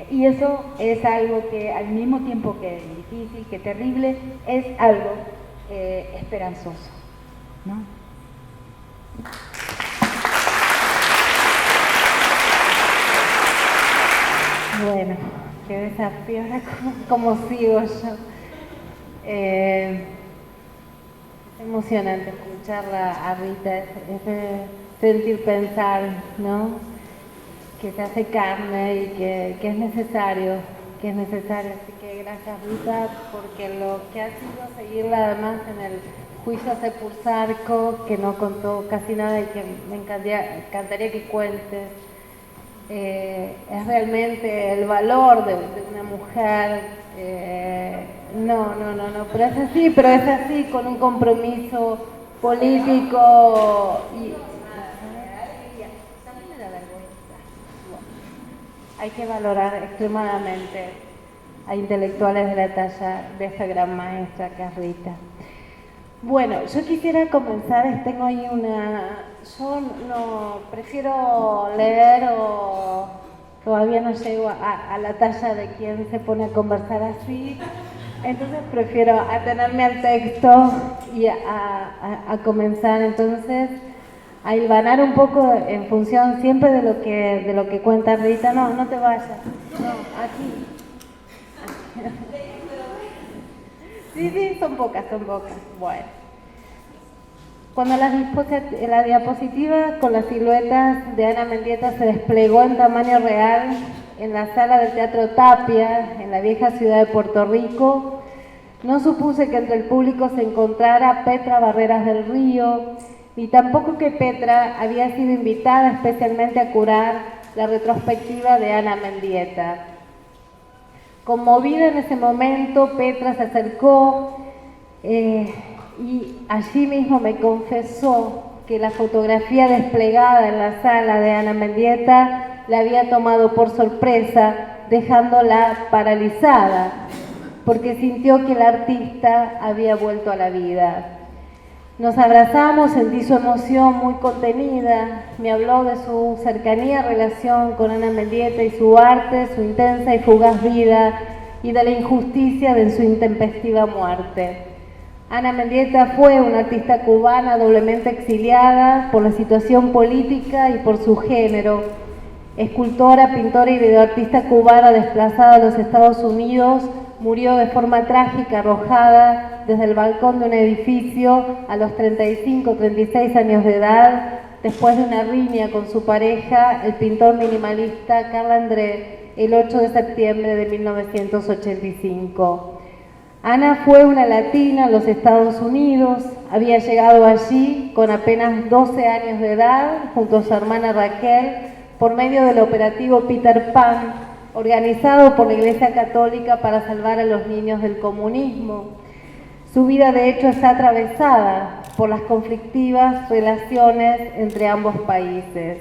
Y eso es algo que al mismo tiempo que es difícil, que terrible, es algo esperanzoso, ¿no? Bueno, qué desafío, ahora cómo sigo yo. Es emocionante escucharla a Rita, ese sentir pensar, ¿no? Que se hace carne y que es necesario, Así que gracias Rita, porque lo que ha sido seguirla además en el juicio a Sepulsarco, que no contó casi nada y que me encantaría que cuentes. Es realmente el valor de una mujer, no, pero es así, con un compromiso político y también me da vergüenza. Hay que valorar extremadamente a intelectuales de la talla de esta gran maestra que es Rita. Bueno, yo quisiera comenzar, tengo ahí yo no prefiero leer o todavía no llego a la talla de quien se pone a conversar así, entonces prefiero atenerme al texto y a comenzar entonces a hilvanar un poco en función siempre de lo que cuenta Rita. No te vayas, no, aquí. Sí, son pocas. Bueno. Cuando la diapositiva con las siluetas de Ana Mendieta se desplegó en tamaño real en la sala del Teatro Tapia, en la vieja ciudad de Puerto Rico, no supuse que entre el público se encontrara Petra Barreras del Río, ni tampoco que Petra había sido invitada especialmente a curar la retrospectiva de Ana Mendieta. Conmovida en ese momento, Petra se acercó y allí mismo me confesó que la fotografía desplegada en la sala de Ana Mendieta la había tomado por sorpresa, dejándola paralizada, porque sintió que el artista había vuelto a la vida. Nos abrazamos, sentí su emoción muy contenida, me habló de su cercanía relación con Ana Mendieta y su arte, su intensa y fugaz vida, y de la injusticia de su intempestiva muerte. Ana Mendieta fue una artista cubana doblemente exiliada por la situación política y por su género. Escultora, pintora y videoartista cubana desplazada a los Estados Unidos, murió de forma trágica arrojada desde el balcón de un edificio a los 36 años de edad, después de una riña con su pareja, el pintor minimalista Carl André, el 8 de septiembre de 1985. Ana fue una latina en los Estados Unidos, había llegado allí con apenas 12 años de edad, junto a su hermana Raquel, por medio del operativo Peter Pan, organizado por la Iglesia Católica para salvar a los niños del comunismo. Su vida, de hecho, está atravesada por las conflictivas relaciones entre ambos países.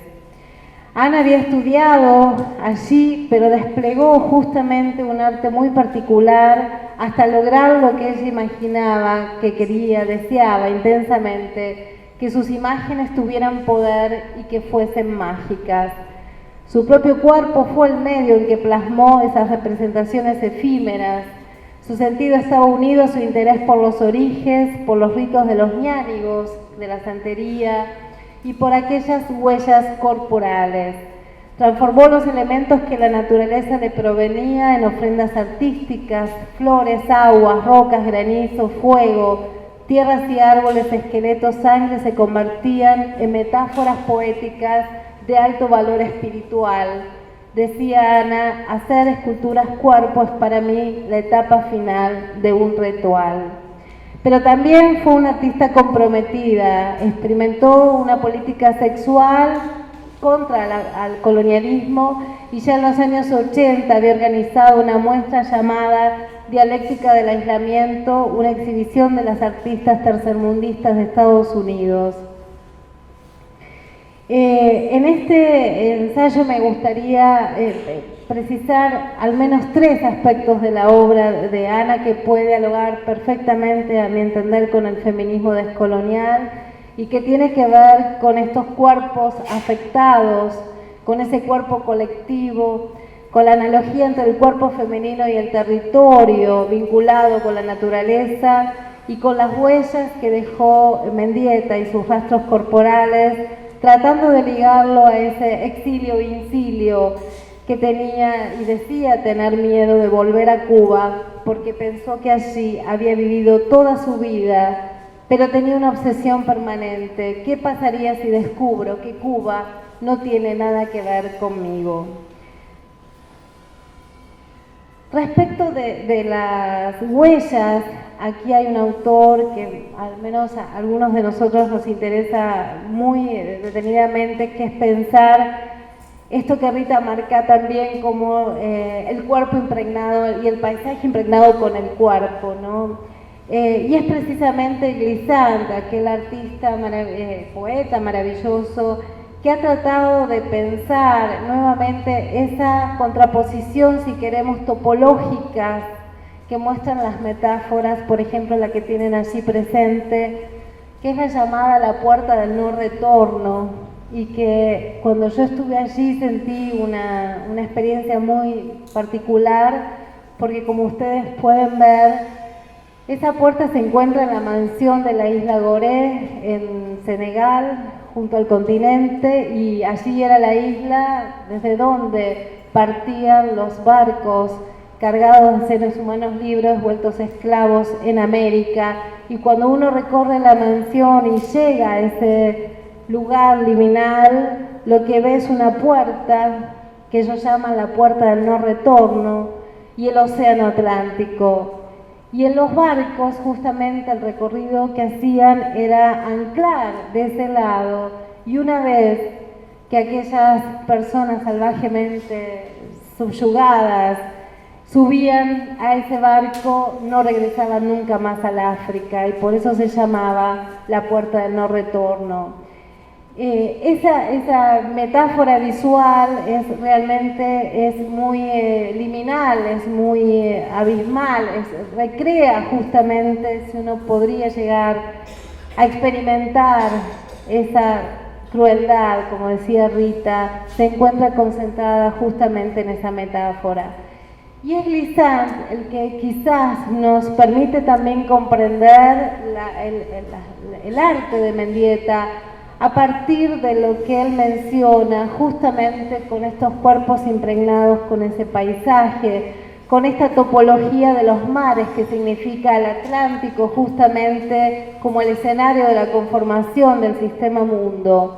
Ana había estudiado allí, pero desplegó justamente un arte muy particular hasta lograr lo que ella imaginaba, que quería, deseaba intensamente, que sus imágenes tuvieran poder y que fuesen mágicas. Su propio cuerpo fue el medio en que plasmó esas representaciones efímeras. Su sentido estaba unido a su interés por los orígenes, por los ritos de los ñánigos, de la santería y por aquellas huellas corporales. Transformó los elementos que la naturaleza le provenía en ofrendas artísticas, flores, aguas, rocas, granizo, fuego, tierras y árboles, esqueletos, sangre se convertían en metáforas poéticas de alto valor espiritual. Decía Ana, hacer esculturas cuerpo es para mí la etapa final de un ritual. Pero también fue una artista comprometida, experimentó una política sexual contra el colonialismo y ya en los años 80 había organizado una muestra llamada Dialéctica del Aislamiento, una exhibición de las artistas tercermundistas de Estados Unidos. En este ensayo me gustaría precisar al menos 3 aspectos de la obra de Ana que puede dialogar perfectamente, a mi entender, con el feminismo descolonial y que tiene que ver con estos cuerpos afectados, con ese cuerpo colectivo, con la analogía entre el cuerpo femenino y el territorio vinculado con la naturaleza y con las huellas que dejó Mendieta y sus rastros corporales, tratando de ligarlo a ese exilio-incilio que tenía y decía tener miedo de volver a Cuba porque pensó que allí había vivido toda su vida, pero tenía una obsesión permanente. ¿Qué pasaría si descubro que Cuba no tiene nada que ver conmigo? Respecto de las huellas, aquí hay un autor que al menos a algunos de nosotros nos interesa muy detenidamente, que es pensar esto que Rita marca también como el cuerpo impregnado y el paisaje impregnado con el cuerpo, ¿no? Y es precisamente Glissant, aquel artista, poeta maravilloso, que ha tratado de pensar nuevamente esa contraposición, si queremos, topológica que muestran las metáforas, por ejemplo la que tienen allí presente, que es la llamada la puerta del no retorno, y que cuando yo estuve allí sentí una experiencia muy particular, porque como ustedes pueden ver, esa puerta se encuentra en la mansión de la isla Gorée, en Senegal, junto al continente, y allí era la isla desde donde partían los barcos cargados de seres humanos libres, vueltos esclavos en América. Y cuando uno recorre la mansión y llega a ese lugar liminal, lo que ve es una puerta que ellos llaman la puerta del no retorno y el océano Atlántico. Y en los barcos justamente el recorrido que hacían era anclar de ese lado, y una vez que aquellas personas salvajemente subyugadas subían a ese barco, no regresaban nunca más al África, y por eso se llamaba la puerta del no retorno. Esa metáfora visual es muy liminal, es muy abismal, recrea justamente si uno podría llegar a experimentar esa crueldad, como decía Rita, se encuentra concentrada justamente en esa metáfora. Y es Glissant el que quizás nos permite también comprender el arte de Mendieta a partir de lo que él menciona, justamente con estos cuerpos impregnados con ese paisaje, con esta topología de los mares que significa el Atlántico justamente como el escenario de la conformación del sistema mundo.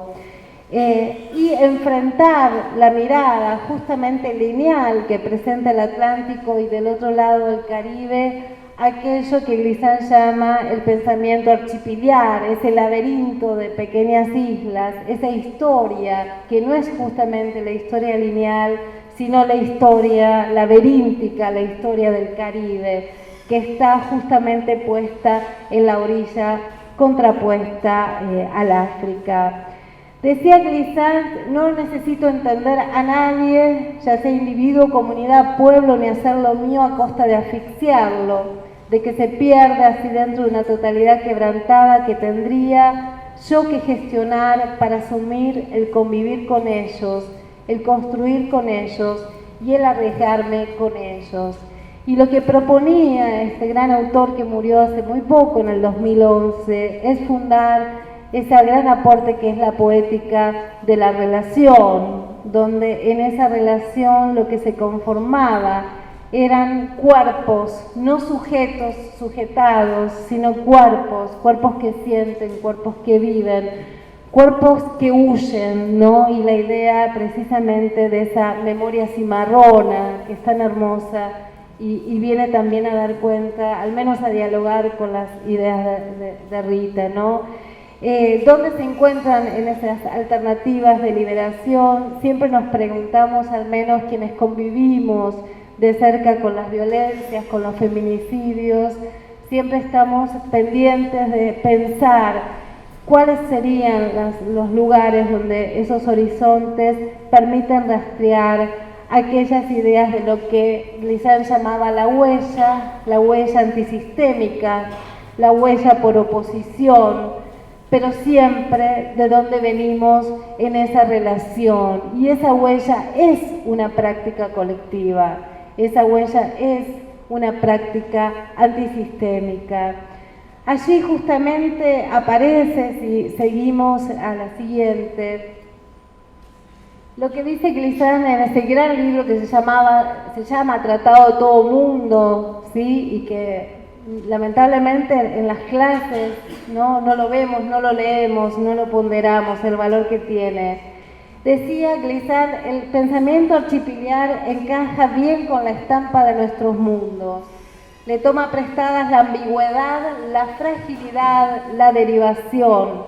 Y enfrentar la mirada justamente lineal que presenta el Atlántico y del otro lado el Caribe, aquello que Glissant llama el pensamiento archipiliar, ese laberinto de pequeñas islas, esa historia que no es justamente la historia lineal, sino la historia laberíntica, la historia del Caribe, que está justamente puesta en la orilla contrapuesta al África. Decía Glissant, no necesito entender a nadie, ya sea individuo, comunidad, pueblo, ni hacer lo mío a costa de asfixiarlo, de que se pierda así dentro de una totalidad quebrantada que tendría yo que gestionar para asumir el convivir con ellos, el construir con ellos y el arriesgarme con ellos. Y lo que proponía este gran autor que murió hace muy poco, en el 2011, es fundar ese gran aporte que es la poética de la relación, donde en esa relación lo que se conformaba eran cuerpos, no sujetos sujetados, sino cuerpos que sienten, cuerpos que viven, cuerpos que huyen, ¿no? Y la idea precisamente de esa memoria cimarrona, que es tan hermosa y viene también a dar cuenta, al menos a dialogar con las ideas de Rita, ¿no? ¿Dónde se encuentran en esas alternativas de liberación? Siempre nos preguntamos, al menos quienes convivimos de cerca con las violencias, con los feminicidios, siempre estamos pendientes de pensar cuáles serían los lugares donde esos horizontes permiten rastrear aquellas ideas de lo que Glissant llamaba la huella antisistémica, la huella por oposición, pero siempre de dónde venimos en esa relación. Y esa huella es una práctica colectiva, esa huella es una práctica antisistémica. Allí justamente aparece, si seguimos a la siguiente, lo que dice Glissant en ese gran libro que se llama Tratado de Todo Mundo, ¿sí? Y que lamentablemente en las clases no lo vemos, no lo leemos, no lo ponderamos, el valor que tiene. Decía Glissant, el pensamiento archipiliar encaja bien con la estampa de nuestros mundos. Le toma prestadas la ambigüedad, la fragilidad, la derivación.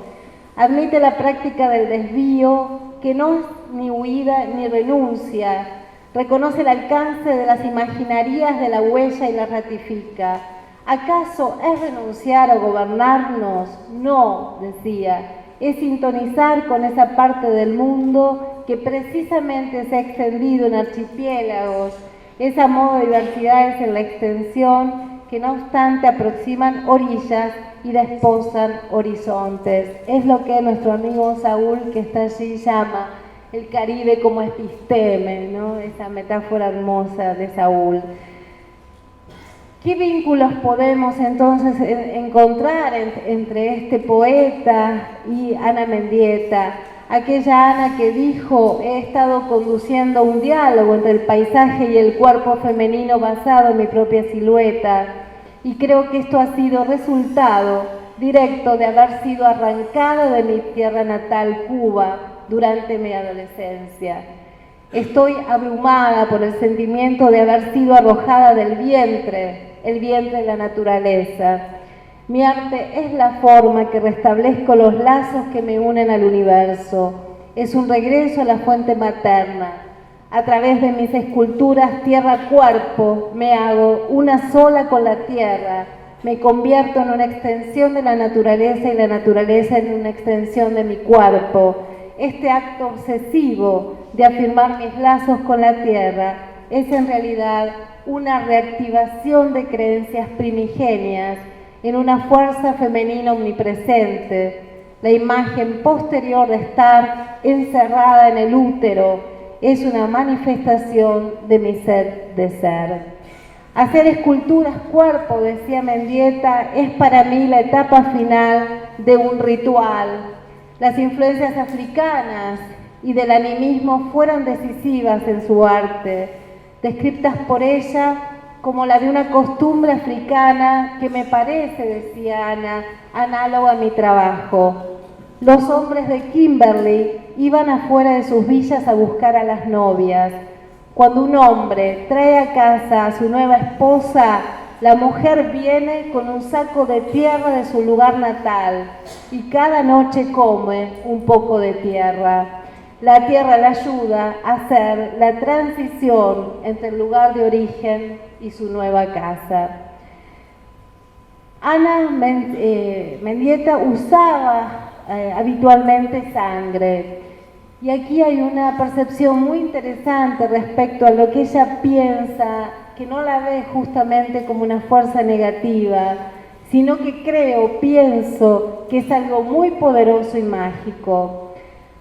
Admite la práctica del desvío, que no es ni huida ni renuncia. Reconoce el alcance de las imaginarías de la huella y la ratifica. ¿Acaso es renunciar a gobernarnos? No, decía, es sintonizar con esa parte del mundo que precisamente se ha extendido en archipiélagos, esa modo de diversidades en la extensión que no obstante aproximan orillas y desposan horizontes. Es lo que nuestro amigo Saúl, que está allí, llama el Caribe como episteme, ¿no? Esa metáfora hermosa de Saúl. ¿Qué vínculos podemos entonces encontrar entre este poeta y Ana Mendieta? Aquella Ana que dijo: he estado conduciendo un diálogo entre el paisaje y el cuerpo femenino basado en mi propia silueta, y creo que esto ha sido resultado directo de haber sido arrancada de mi tierra natal, Cuba, durante mi adolescencia. Estoy abrumada por el sentimiento de haber sido arrojada del vientre, el vientre de la naturaleza. Mi arte es la forma que restablezco los lazos que me unen al universo. Es un regreso a la fuente materna. A través de mis esculturas tierra-cuerpo me hago una sola con la tierra. Me convierto en una extensión de la naturaleza y la naturaleza en una extensión de mi cuerpo. Este acto obsesivo de afirmar mis lazos con la tierra es en realidad una reactivación de creencias primigenias en una fuerza femenina omnipresente, la imagen posterior de estar encerrada en el útero es una manifestación de mi sed de ser. Hacer esculturas cuerpo, decía Mendieta, es para mí la etapa final de un ritual. Las influencias africanas y del animismo fueron decisivas en su arte, descritas por ella como la de una costumbre africana que me parece, decía Ana, análoga a mi trabajo. Los hombres de Kimberley iban afuera de sus villas a buscar a las novias. Cuando un hombre trae a casa a su nueva esposa, la mujer viene con un saco de tierra de su lugar natal y cada noche come un poco de tierra. La tierra la ayuda a hacer la transición entre el lugar de origen y su nueva casa. Ana Mendieta usaba habitualmente sangre, y aquí hay una percepción muy interesante respecto a lo que ella piensa, que no la ve justamente como una fuerza negativa, sino que pienso que es algo muy poderoso y mágico.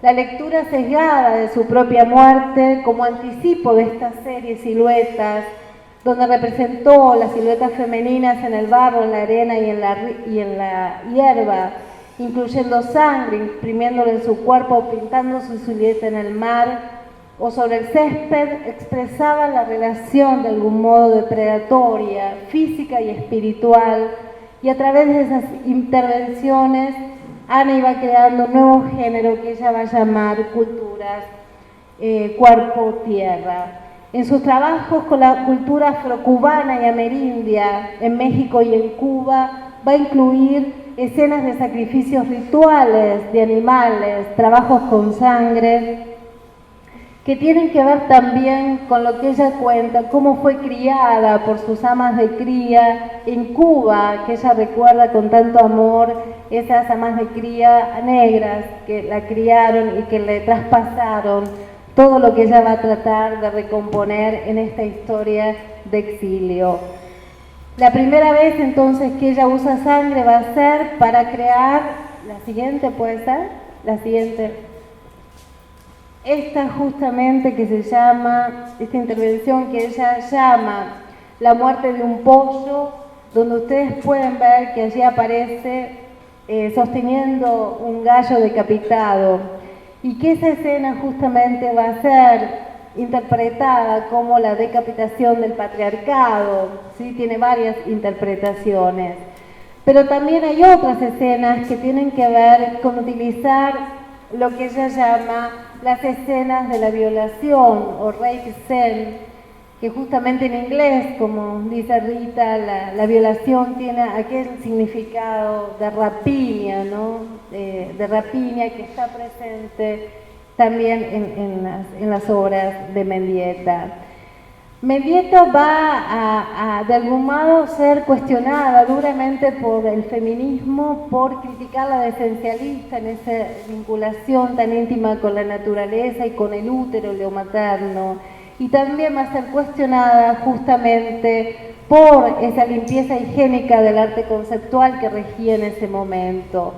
La lectura sesgada de su propia muerte como anticipo de esta serie Siluetas, donde representó las siluetas femeninas en el barro, en la arena y en la hierba, incluyendo sangre, imprimiéndola en su cuerpo, pintando su silueta en el mar o sobre el césped, expresaba la relación de algún modo depredatoria, física y espiritual, y a través de esas intervenciones Ana iba creando un nuevo género que ella va a llamar culturas cuerpo-tierra. En sus trabajos con la cultura afrocubana y amerindia, en México y en Cuba, va a incluir escenas de sacrificios rituales de animales, trabajos con sangre, que tienen que ver también con lo que ella cuenta, cómo fue criada por sus amas de cría en Cuba, que ella recuerda con tanto amor, esas amas de cría negras que la criaron y que le traspasaron todo lo que ella va a tratar de recomponer en esta historia de exilio. La primera vez entonces que ella usa sangre va a ser para crear, la siguiente puede ser, la siguiente, esta justamente que se llama, esta intervención que ella llama La muerte de un pollo, donde ustedes pueden ver que allí aparece sosteniendo un gallo decapitado, y que esa escena justamente va a ser interpretada como la decapitación del patriarcado, ¿sí? Tiene varias interpretaciones, pero también hay otras escenas que tienen que ver con utilizar lo que ella llama las escenas de la violación o rape scene, que justamente en inglés, como dice Rita, la violación tiene aquel significado de rapiña, ¿no? De rapiña que está presente también en las obras de Mendieta. Mendieta va a de algún modo ser cuestionada duramente por el feminismo, por criticar la esencialista en esa vinculación tan íntima con la naturaleza y con el útero, lo materno, y también va a ser cuestionada justamente por esa limpieza higiénica del arte conceptual que regía en ese momento.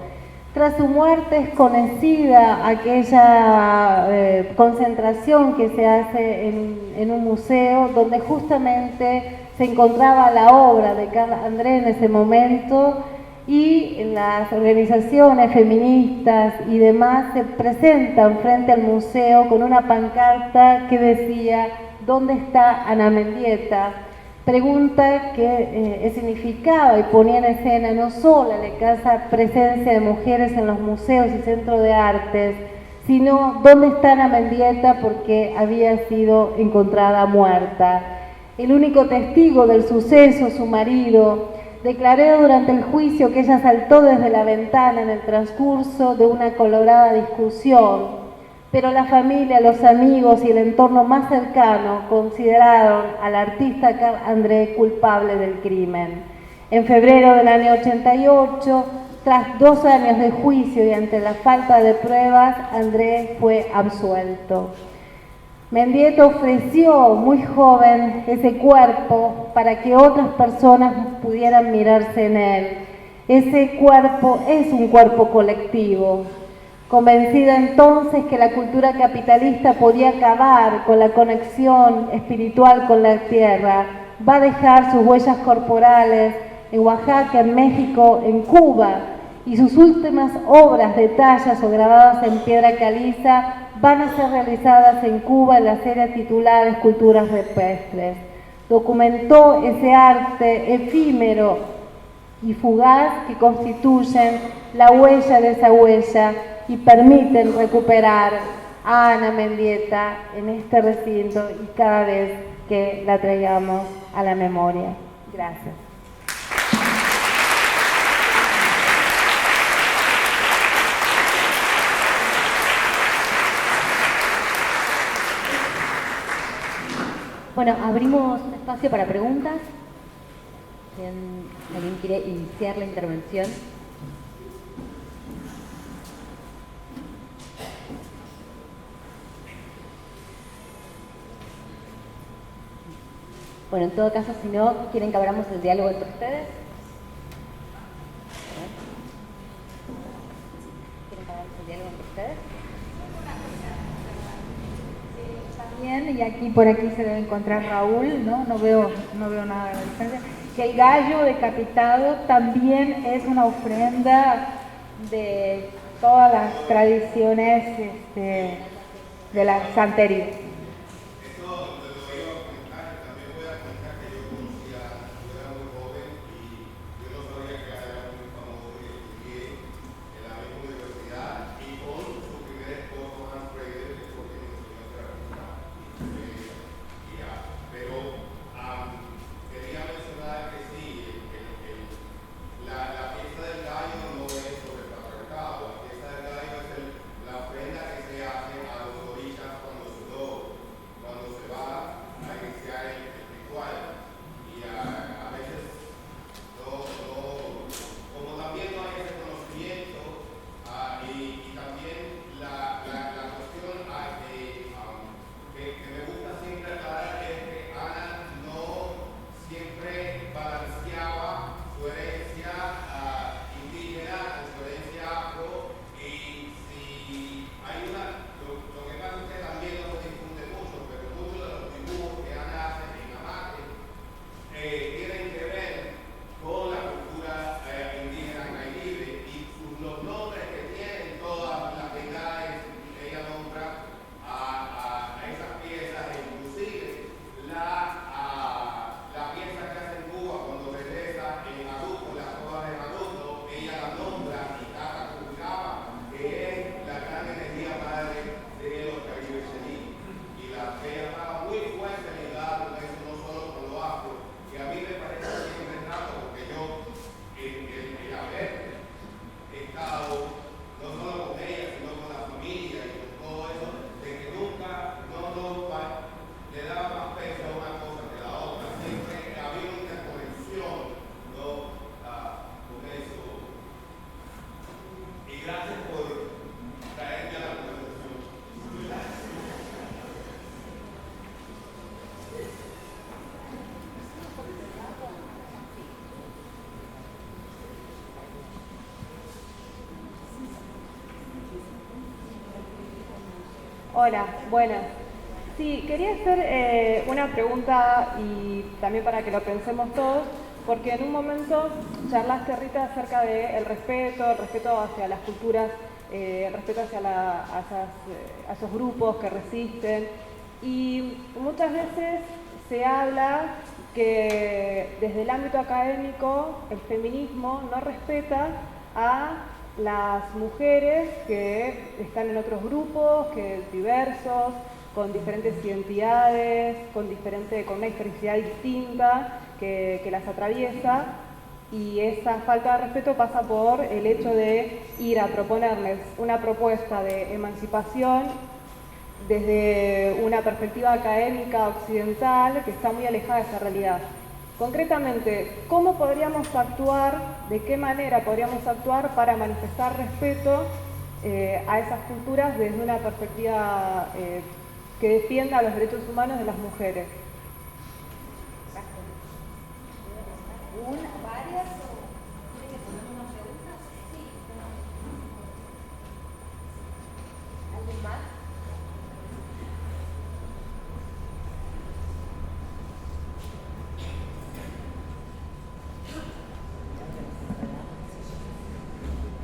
Tras su muerte es conocida aquella concentración que se hace en un museo donde justamente se encontraba la obra de Carl André en ese momento, y las organizaciones feministas y demás se presentan frente al museo con una pancarta que decía ¿dónde está Ana Mendieta? Pregunta que significaba y ponía en escena no solo la escasa presencia de mujeres en los museos y centros de artes, sino dónde está Ana Mendieta, porque había sido encontrada muerta. El único testigo del suceso, su marido, declaró durante el juicio que ella saltó desde la ventana en el transcurso de una colorada discusión, pero la familia, los amigos y el entorno más cercano consideraron al artista Carl André culpable del crimen. En febrero del año 88, tras 2 años de juicio y ante la falta de pruebas, André fue absuelto. Mendieta ofreció muy joven ese cuerpo para que otras personas pudieran mirarse en él. Ese cuerpo es un cuerpo colectivo. Convencida entonces que la cultura capitalista podía acabar con la conexión espiritual con la tierra, va a dejar sus huellas corporales en Oaxaca, en México, en Cuba, y sus últimas obras de tallas o grabadas en piedra caliza van a ser realizadas en Cuba en la serie titulada Esculturas Rupestres. Documentó ese arte efímero y fugaz que constituyen la huella de esa huella y permiten recuperar a Ana Mendieta en este recinto y cada vez que la traigamos a la memoria. Gracias. Bueno, abrimos un espacio para preguntas. ¿Alguien quiere iniciar la intervención? Bueno, en todo caso, si no, ¿quieren que abramos el diálogo entre ustedes? ¿Quieren que abramos el diálogo entre ustedes? Bien, y aquí por aquí se debe encontrar Raúl, ¿no? No veo nada de la distancia. Que el gallo decapitado también es una ofrenda de todas las tradiciones de la santería. Hola, buenas. Sí, quería hacer una pregunta y también para que lo pensemos todos, porque en un momento charlaste, Rita, acerca del respeto, el respeto hacia las culturas, el respeto hacia a esos grupos que resisten, y muchas veces se habla que desde el ámbito académico el feminismo no respeta a las mujeres que están en otros grupos, que diversos, con diferentes identidades, con una historicidad distinta que las atraviesa, y esa falta de respeto pasa por el hecho de ir a proponerles una propuesta de emancipación desde una perspectiva académica occidental que está muy alejada de esa realidad. Concretamente, ¿cómo podríamos actuar, de qué manera podríamos actuar para manifestar respeto a esas culturas desde una perspectiva que defienda los derechos humanos de las mujeres? ¿Varias? ¿Alguien más?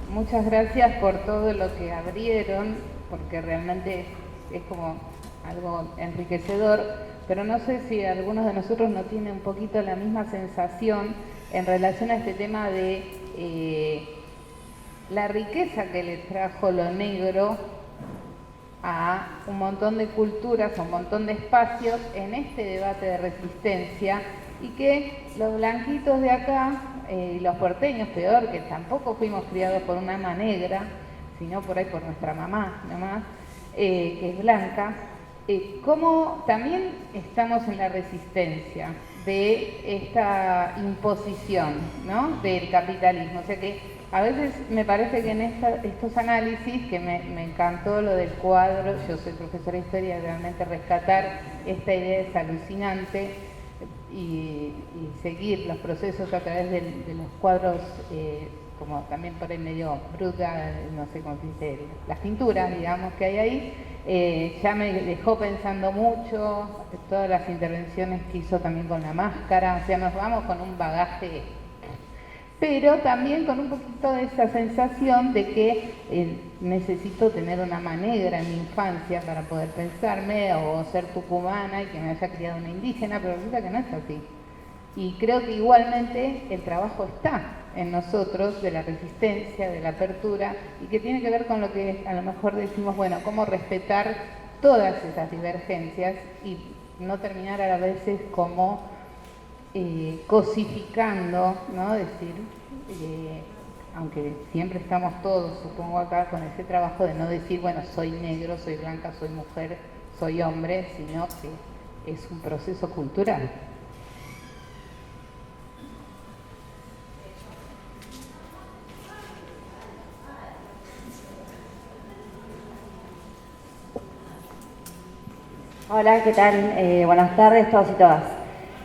Muchas gracias por todo lo que abrieron, porque realmente es como algo enriquecedor, pero no sé si algunos de nosotros no tienen un poquito la misma sensación en relación a este tema de la riqueza que le trajo lo negro a un montón de culturas, a un montón de espacios en este debate de resistencia, y que los blanquitos de acá, y los porteños peor, que tampoco fuimos criados por una mamá negra, sino por ahí por nuestra mamá nomás, que es blanca, cómo también estamos en la resistencia de esta imposición, ¿no?, del capitalismo. O sea que a veces me parece que en estos análisis, que me encantó lo del cuadro, yo soy profesora de historia, realmente rescatar esta idea es alucinante, y seguir los procesos a través de los cuadros, como también por ahí medio bruta, no sé cómo se dice, las pinturas, digamos, que hay ahí, ya me dejó pensando mucho, todas las intervenciones que hizo también con la máscara, o sea, nos vamos con un bagaje, pero también con un poquito de esa sensación de que necesito tener una mamá negra en mi infancia para poder pensarme, o ser tucumana y que me haya criado una indígena, pero resulta que no es así. Y creo que igualmente el trabajo está en nosotros, de la resistencia, de la apertura, y que tiene que ver con lo que a lo mejor decimos, bueno, cómo respetar todas esas divergencias y no terminar a veces como cosificando, ¿no? Decir, aunque siempre estamos todos, supongo acá, con ese trabajo de no decir, bueno, soy negro, soy blanca, soy mujer, soy hombre, sino que es un proceso cultural. Hola, ¿qué tal? Buenas tardes todos y todas.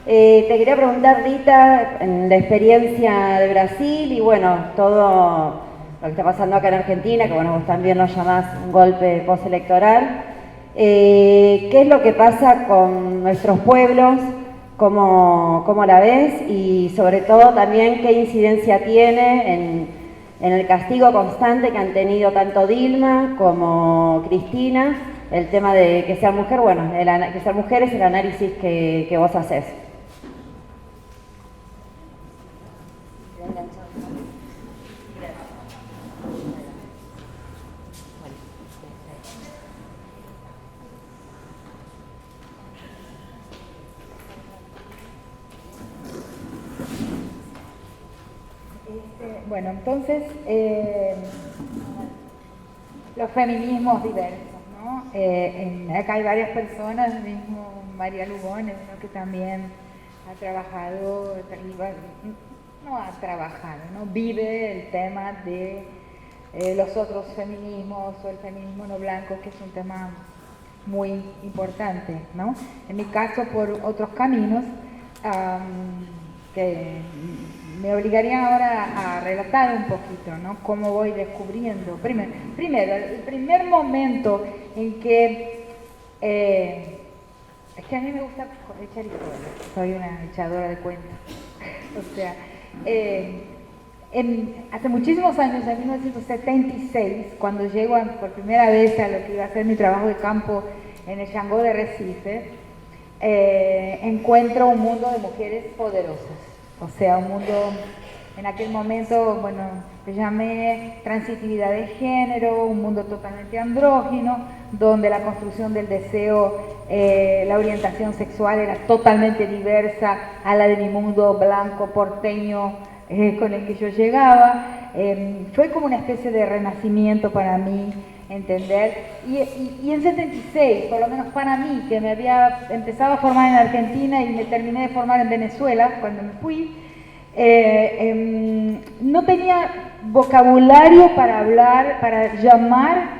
Te quería preguntar, Rita, en la experiencia de Brasil y bueno, todo lo que está pasando acá en Argentina, que bueno, vos también lo llamás un golpe postelectoral, ¿qué es lo que pasa con nuestros pueblos? ¿Cómo la ves? Y sobre todo también, ¿qué incidencia tiene en el castigo constante que han tenido tanto Dilma como Cristina, el tema de que sea mujer? Bueno, que ser mujer es el análisis que vos haces. Bueno, entonces, los feminismos diversos, ¿no? Acá hay varias personas, mismo María Lugones, ¿no?, que también ha trabajado, no ha trabajado, ¿no?, vive el tema de los otros feminismos, o el feminismo no blanco, que es un tema muy importante, ¿no? En mi caso, por otros caminos, que me obligarían ahora a relatar un poquito, ¿no? Cómo voy descubriendo. Primero, el primer momento en que... es que a mí me gusta echar historias, soy una echadora de cuentas. O sea, hace muchísimos años, en 1976, cuando llego por primera vez a lo que iba a ser mi trabajo de campo en el Xangô de Recife, encuentro un mundo de mujeres poderosas. O sea, un mundo, en aquel momento, bueno, le llamé transitividad de género, un mundo totalmente andrógino, donde la construcción del deseo, la orientación sexual era totalmente diversa a la de mi mundo blanco, porteño, con el que yo llegaba. Fue como una especie de renacimiento para mí, entender, y en 76, por lo menos para mí, que me había empezado a formar en Argentina y me terminé de formar en Venezuela cuando me fui, no tenía vocabulario para hablar, para llamar,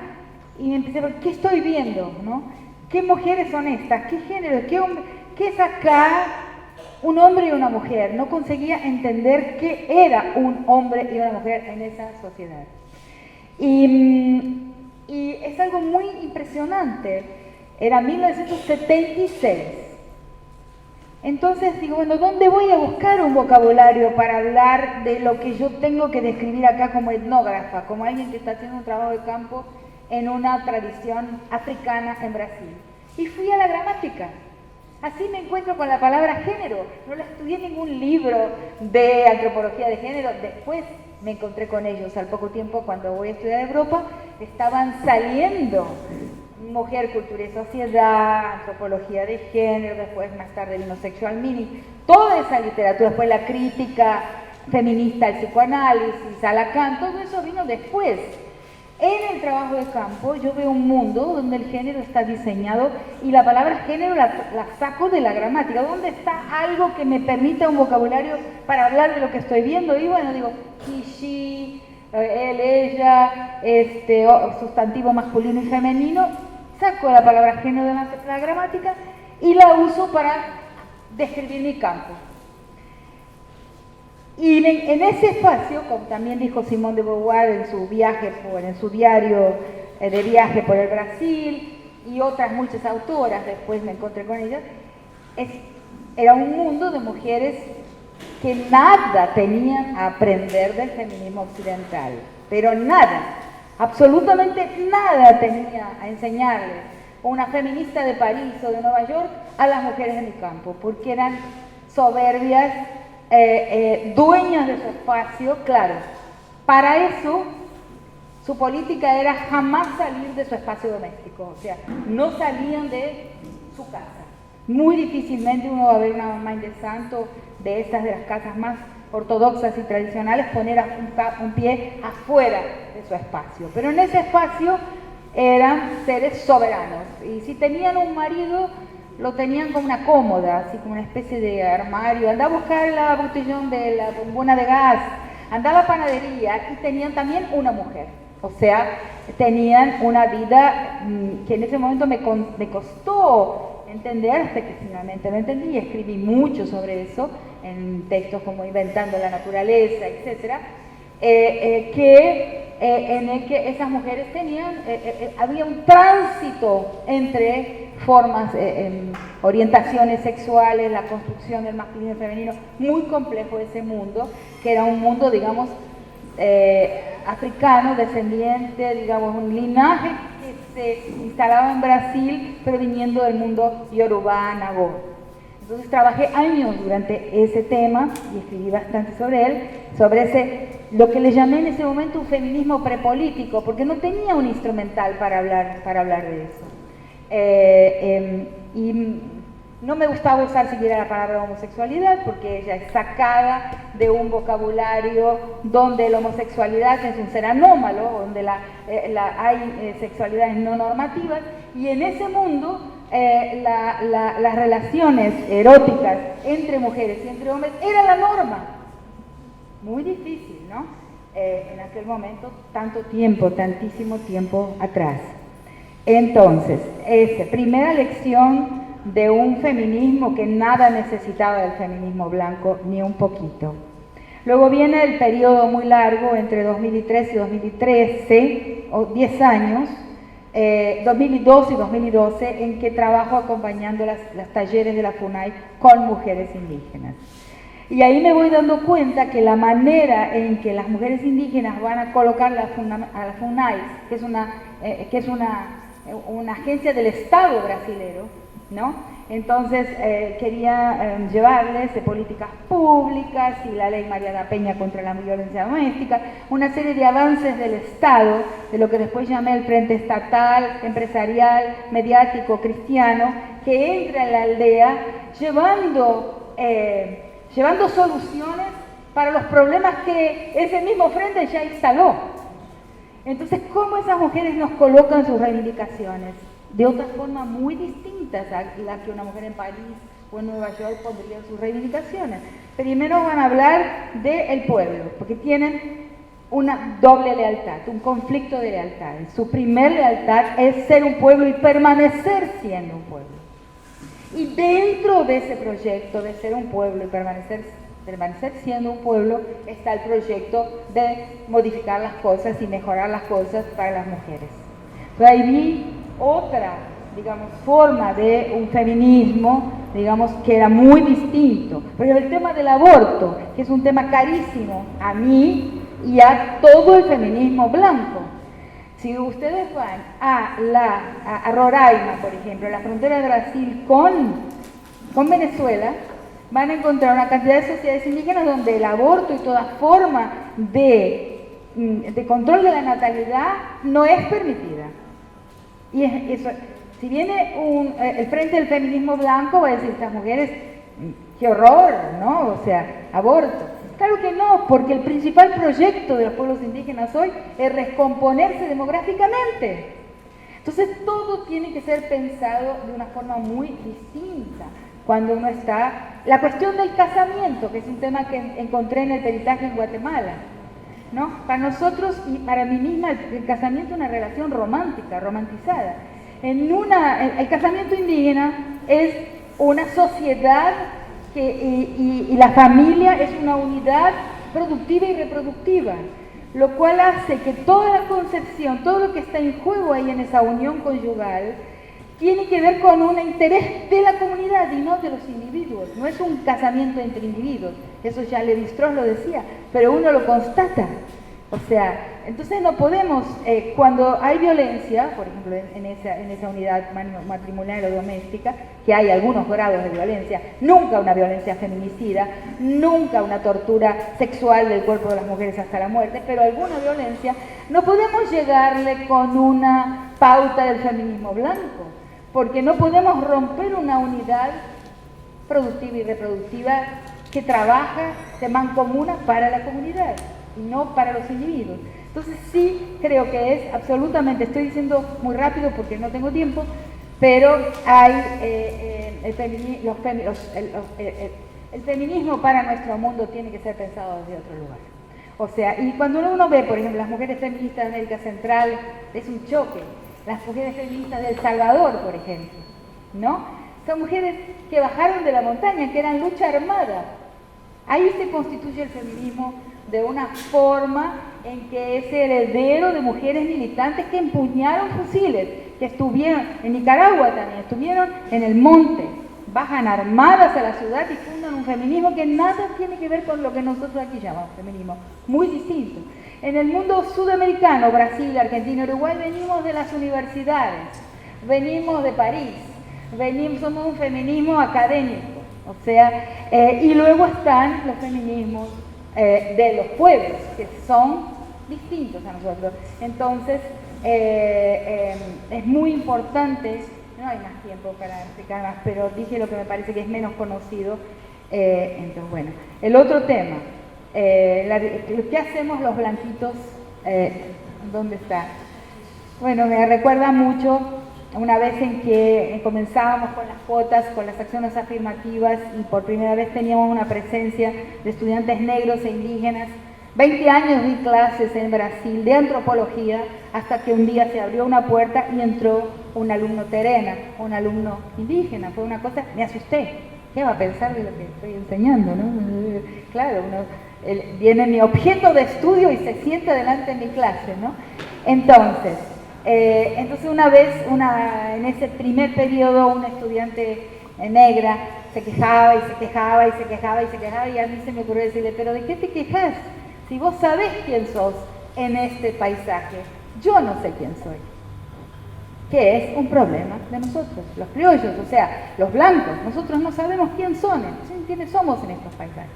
y me empecé a ver, ¿qué estoy viendo? ¿No? ¿Qué mujeres son estas? ¿Qué género? ¿Qué es acá un hombre y una mujer? No conseguía entender qué era un hombre y una mujer en esa sociedad. Y es algo muy impresionante. Era 1976. Entonces digo, bueno, ¿dónde voy a buscar un vocabulario para hablar de lo que yo tengo que describir acá como etnógrafa, como alguien que está haciendo un trabajo de campo en una tradición africana en Brasil? Y fui a la gramática. Así me encuentro con la palabra género. No la estudié en ningún libro de antropología de género. Después me encontré con ellos al poco tiempo cuando voy a estudiar a Europa. Estaban saliendo Mujer, Cultura y Sociedad, Antropología de Género, después más tarde vino Sexual Meaning, toda esa literatura, después la crítica feminista al psicoanálisis, a Lacan, todo eso vino después. En el trabajo de campo yo veo un mundo donde el género está diseñado y la palabra género la saco de la gramática. ¿Dónde está algo que me permita un vocabulario para hablar de lo que estoy viendo? Y bueno, digo, he, she, él, ella, sustantivo masculino y femenino, saco la palabra género de la gramática y la uso para describir mi campo. Y en ese espacio, como también dijo Simone de Beauvoir en su viaje, en su diario de viaje por el Brasil, y otras muchas autoras, después me encontré con ellas, era un mundo de mujeres que nada tenían a aprender del feminismo occidental, pero nada, absolutamente nada tenía a enseñarles una feminista de París o de Nueva York a las mujeres de mi campo, porque eran soberbias, dueñas de su espacio. Claro, para eso su política era jamás salir de su espacio doméstico, o sea, no salían de su casa. Muy difícilmente uno va a ver una mamá de santo de esas de las casas más ortodoxas y tradicionales poner un pie afuera de su espacio, pero en ese espacio eran seres soberanos, y si tenían un marido lo tenían como una cómoda, así como una especie de armario. Andaba a buscar la botellón de la bombona de gas, andaba a panadería, y tenían también una mujer. O sea, tenían una vida que en ese momento me costó entender, hasta que finalmente lo entendí y escribí mucho sobre eso, en textos como Inventando la Naturaleza, etc., en el que esas mujeres tenían, había un tránsito entre formas, orientaciones sexuales, la construcción del masculino y femenino, muy complejo ese mundo, que era un mundo, digamos, africano, descendiente, digamos, un linaje que se instalaba en Brasil, pero viniendo del mundo Yorubá, Nagô. Entonces trabajé años durante ese tema y escribí bastante sobre él, sobre lo que le llamé en ese momento un feminismo prepolítico, porque no tenía un instrumental para hablar de eso. Y no me gustaba usar siquiera la palabra homosexualidad, porque ella es sacada de un vocabulario donde la homosexualidad es un ser anómalo, donde hay sexualidades no normativas, y en ese mundo las relaciones eróticas entre mujeres y entre hombres era la norma. Muy difícil, ¿no? En aquel momento, tantísimo tiempo atrás. Entonces, primera lección de un feminismo que nada necesitaba del feminismo blanco, ni un poquito. Luego viene el periodo muy largo entre 2003 y 2013, o 10 años, 2002 y 2012, en que trabajo acompañando las talleres de la FUNAI con mujeres indígenas. Y ahí me voy dando cuenta que la manera en que las mujeres indígenas van a colocar a la FUNAI, que es una agencia del Estado brasilero, ¿no? Entonces quería llevarles de políticas públicas y la ley Mariana Peña contra la violencia doméstica, una serie de avances del Estado, de lo que después llamé el Frente Estatal, Empresarial, Mediático, Cristiano, que entra en la aldea llevando soluciones para los problemas que ese mismo frente ya instaló. Entonces, ¿cómo esas mujeres nos colocan sus reivindicaciones? De otra forma muy distintas a las que una mujer en París o en Nueva York pondría sus reivindicaciones. Primero van a hablar del pueblo, porque tienen una doble lealtad, un conflicto de lealtades. Su primer lealtad es ser un pueblo y permanecer siendo un pueblo. Y dentro de ese proyecto de ser un pueblo y permanecer siendo un pueblo está el proyecto de modificar las cosas y mejorar las cosas para las mujeres. Pero ahí vi otra, digamos, forma de un feminismo, digamos, que era muy distinto. Por ejemplo, el tema del aborto, que es un tema carísimo a mí y a todo el feminismo blanco. Si ustedes van a Roraima, por ejemplo, la frontera de Brasil con Venezuela, van a encontrar una cantidad de sociedades indígenas donde el aborto y toda forma de control de la natalidad no es permitida. Y eso, si viene el Frente del Feminismo Blanco, va a decir, estas mujeres, qué horror, ¿no? O sea, aborto. Claro que no, porque el principal proyecto de los pueblos indígenas hoy es recomponerse demográficamente. Entonces todo tiene que ser pensado de una forma muy distinta. Cuando uno está... La cuestión del casamiento, que es un tema que encontré en el peritaje en Guatemala, ¿no? Para nosotros y para mí misma el casamiento es una relación romántica, romantizada. El casamiento indígena es una sociedad y la familia es una unidad productiva y reproductiva, lo cual hace que toda la concepción, todo lo que está en juego ahí en esa unión conyugal, tiene que ver con un interés de la comunidad y no de los individuos. No es un casamiento entre individuos, eso ya Lévi-Strauss lo decía, pero uno lo constata. O sea, entonces no podemos, cuando hay violencia, por ejemplo en esa unidad matrimonial o doméstica, que hay algunos grados de violencia, nunca una violencia feminicida, nunca una tortura sexual del cuerpo de las mujeres hasta la muerte, pero alguna violencia, no podemos llegarle con una pauta del feminismo blanco, porque no podemos romper una unidad productiva y reproductiva que trabaja de mancomunidad para la comunidad y no para los individuos. Entonces sí creo que es absolutamente, estoy diciendo muy rápido porque no tengo tiempo, pero hay el feminismo para nuestro mundo tiene que ser pensado desde otro lugar. O sea, y cuando uno ve, por ejemplo, las mujeres feministas de América Central, es un choque. Las mujeres feministas de El Salvador, por ejemplo, ¿no? Son mujeres que bajaron de la montaña, que eran lucha armada. Ahí se constituye el feminismo de una forma en que es heredero de mujeres militantes que empuñaron fusiles, que estuvieron en Nicaragua también, estuvieron en el monte, bajan armadas a la ciudad y fundan un feminismo que nada tiene que ver con lo que nosotros aquí llamamos feminismo, muy distinto. En el mundo sudamericano, Brasil, Argentina, Uruguay, venimos de las universidades, venimos de París, somos un feminismo académico, o sea, y luego están los feminismos de los pueblos, que son distintos a nosotros. Entonces, es muy importante, no hay más tiempo para explicar más, pero dije lo que me parece que es menos conocido. Entonces, bueno, el otro tema, ¿qué hacemos los blanquitos? ¿Dónde está? Bueno, me recuerda mucho una vez en que comenzábamos con las cuotas, con las acciones afirmativas y por primera vez teníamos una presencia de estudiantes negros e indígenas. 20 años di clases en Brasil de antropología hasta que un día se abrió una puerta y entró un alumno terena, un alumno indígena. Fue una cosa, me asusté. ¿Qué va a pensar de lo que estoy enseñando, no? Claro, viene mi objeto de estudio y se sienta delante de mi clase, ¿no? Entonces una vez, en ese primer periodo, una estudiante negra se quejaba y se quejaba y se quejaba y se quejaba, y a mí se me ocurrió decirle, pero ¿de qué te quejas? Si vos sabés quién sos en este paisaje, yo no sé quién soy. Que es un problema de nosotros, los criollos, o sea, los blancos. Nosotros no sabemos quiénes somos en estos paisajes.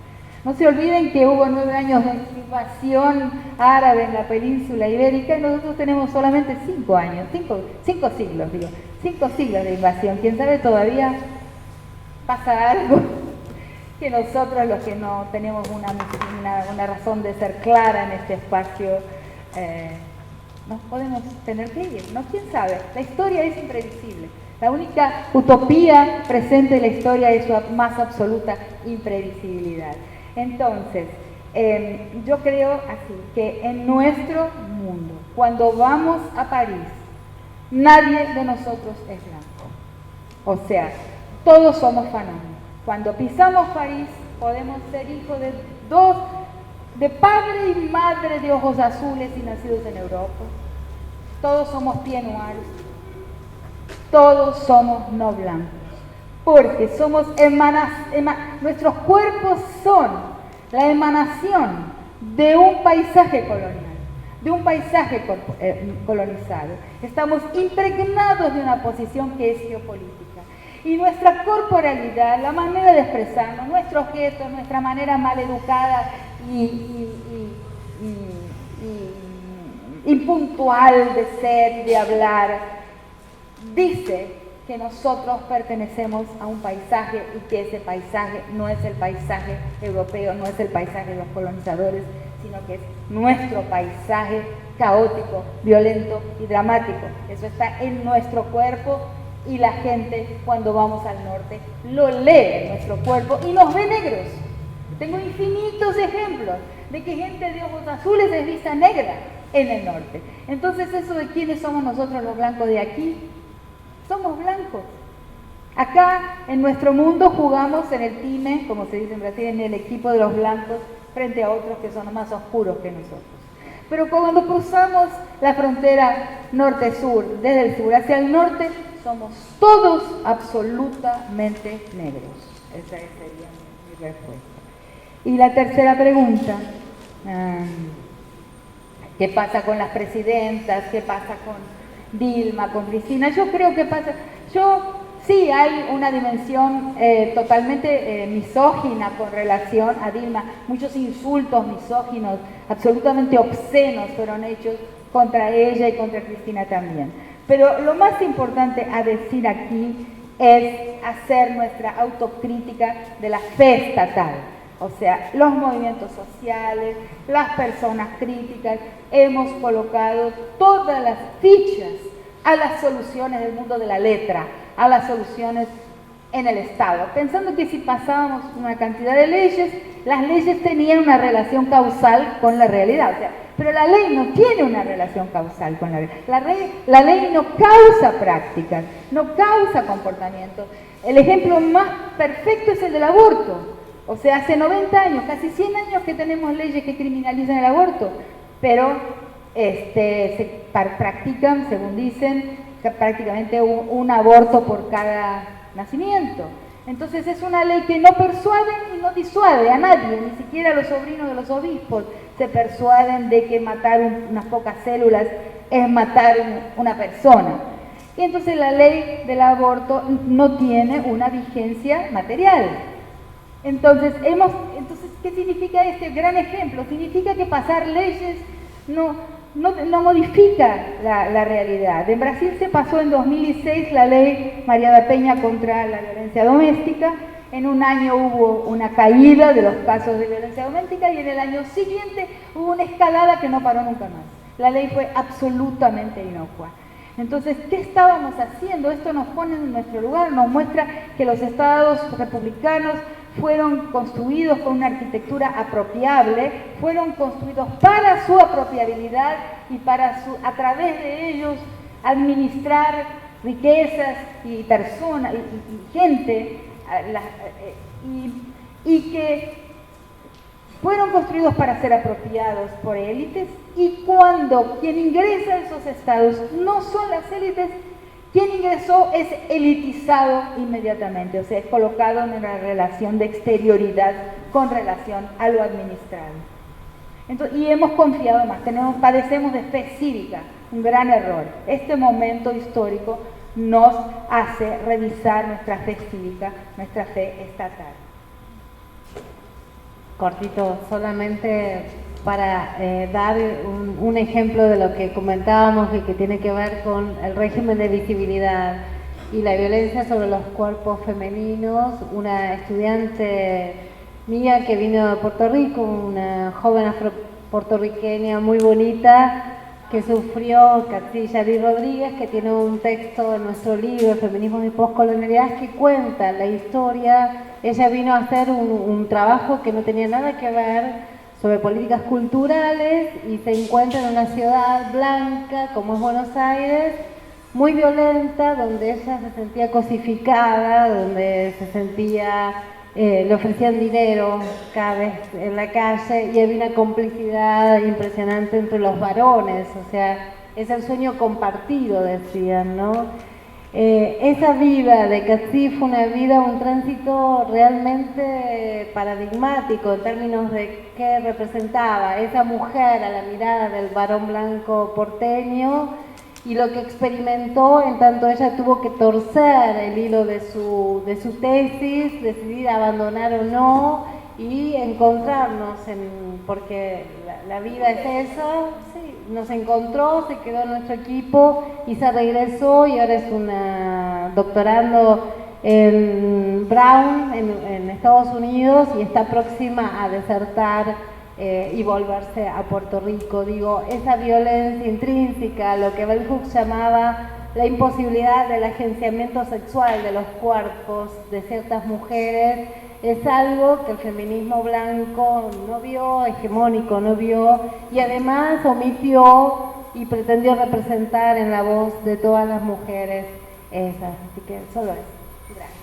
No se olviden que hubo 9 años de invasión árabe en la península ibérica y nosotros tenemos solamente 5 años, 5 siglos, digo, 5 siglos de invasión. ¿Quién sabe todavía pasa algo que nosotros, los que no tenemos una razón de ser clara en este espacio, nos podemos tener que ir, ¿no? ¿Quién sabe? La historia es imprevisible. La única utopía presente en la historia es su más absoluta imprevisibilidad. Entonces, yo creo así, que en nuestro mundo, cuando vamos a París, nadie de nosotros es blanco. O sea, todos somos fenómenos. Cuando pisamos París, podemos ser hijos de padre y madre de ojos azules y nacidos en Europa. Todos somos pieds noirs. Todos somos no blancos. Porque somos nuestros cuerpos son la emanación de un paisaje colonial, de un paisaje colonizado. Estamos impregnados de una posición que es geopolítica. Y nuestra corporalidad, la manera de expresarnos, nuestros gestos, nuestra manera maleducada y impuntual de ser y de hablar, dice que nosotros pertenecemos a un paisaje y que ese paisaje no es el paisaje europeo, no es el paisaje de los colonizadores, sino que es nuestro paisaje caótico, violento y dramático. Eso está en nuestro cuerpo y la gente, cuando vamos al norte, lo lee en nuestro cuerpo y nos ve negros. Tengo infinitos ejemplos de que gente de ojos azules es vista negra en el norte. Entonces, eso de quiénes somos nosotros los blancos de aquí, somos blancos. Acá en nuestro mundo jugamos en el time, como se dice en Brasil, en el equipo de los blancos frente a otros que son más oscuros que nosotros. Pero cuando cruzamos la frontera norte-sur, desde el sur hacia el norte, somos todos absolutamente negros. Esa sería mi respuesta. Y la tercera pregunta, ¿qué pasa con las presidentas? ¿Qué pasa con Dilma, con Cristina? Yo creo que pasa, sí hay una dimensión totalmente misógina con relación a Dilma. Muchos insultos misóginos, absolutamente obscenos fueron hechos contra ella y contra Cristina también. Pero lo más importante a decir aquí es hacer nuestra autocrítica de la fe estatal. O sea, los movimientos sociales, las personas críticas, hemos colocado todas las fichas a las soluciones del mundo de la letra, a las soluciones en el Estado, pensando que si pasábamos una cantidad de leyes, las leyes tenían una relación causal con la realidad. O sea, pero la ley no tiene una relación causal con la realidad. La ley no causa prácticas, no causa comportamiento. El ejemplo más perfecto es el del aborto. O sea, hace 90 años, casi 100 años que tenemos leyes que criminalizan el aborto, pero se practican, según dicen, prácticamente un aborto por cada nacimiento. Entonces es una ley que no persuade y no disuade a nadie, ni siquiera a los sobrinos de los obispos se persuaden de que matar unas pocas células es matar una persona. Y entonces la ley del aborto no tiene una vigencia material. Entonces, ¿qué significa este gran ejemplo? Significa que pasar leyes no modifica la realidad. En Brasil se pasó en 2006 la ley María da Penha contra la violencia doméstica. En un año hubo una caída de los casos de violencia doméstica y en el año siguiente hubo una escalada que no paró nunca más. La ley fue absolutamente inocua. Entonces, ¿qué estábamos haciendo? Esto nos pone en nuestro lugar, nos muestra que los estados republicanos fueron construidos con una arquitectura apropiable, fueron construidos para su apropiabilidad y para a través de ellos administrar riquezas y personas y gente, y que fueron construidos para ser apropiados por élites, y cuando quien ingresa a esos estados no son las élites, quien ingresó es elitizado inmediatamente, o sea, es colocado en una relación de exterioridad con relación a lo administrado. Entonces, y hemos confiado más, padecemos de fe cívica, un gran error. Este momento histórico nos hace revisar nuestra fe cívica, nuestra fe estatal. Cortito, solamente para dar un ejemplo de lo que comentábamos y que tiene que ver con el régimen de visibilidad y la violencia sobre los cuerpos femeninos. Una estudiante mía que vino de Puerto Rico, una joven afro-puertorriqueña muy bonita, que sufrió, Yari Rodríguez, que tiene un texto en nuestro libro, Feminismos y Postcolonialidad, que cuenta la historia. Ella vino a hacer un trabajo que no tenía nada que ver sobre políticas culturales y se encuentra en una ciudad blanca como es Buenos Aires, muy violenta, donde ella se sentía cosificada, donde se sentía, le ofrecían dinero cada vez en la calle, y había una complicidad impresionante entre los varones, o sea, es el sueño compartido, decían, ¿no? Esa vida de Katsi fue una vida, un tránsito realmente paradigmático en términos de qué representaba esa mujer a la mirada del varón blanco porteño y lo que experimentó en tanto ella tuvo que torcer el hilo de su tesis, decidir abandonar o no y encontrarnos, porque la vida es eso, sí, nos encontró, se quedó en nuestro equipo y se regresó y ahora es una doctorando en Brown, en Estados Unidos, y está próxima a desertar y volverse a Puerto Rico. Digo, esa violencia intrínseca, lo que Bell Hooks llamaba la imposibilidad del agenciamiento sexual de los cuerpos de ciertas mujeres, es algo que el feminismo blanco no vio, hegemónico no vio, y además omitió y pretendió representar en la voz de todas las mujeres esas. Así que solo eso. Gracias.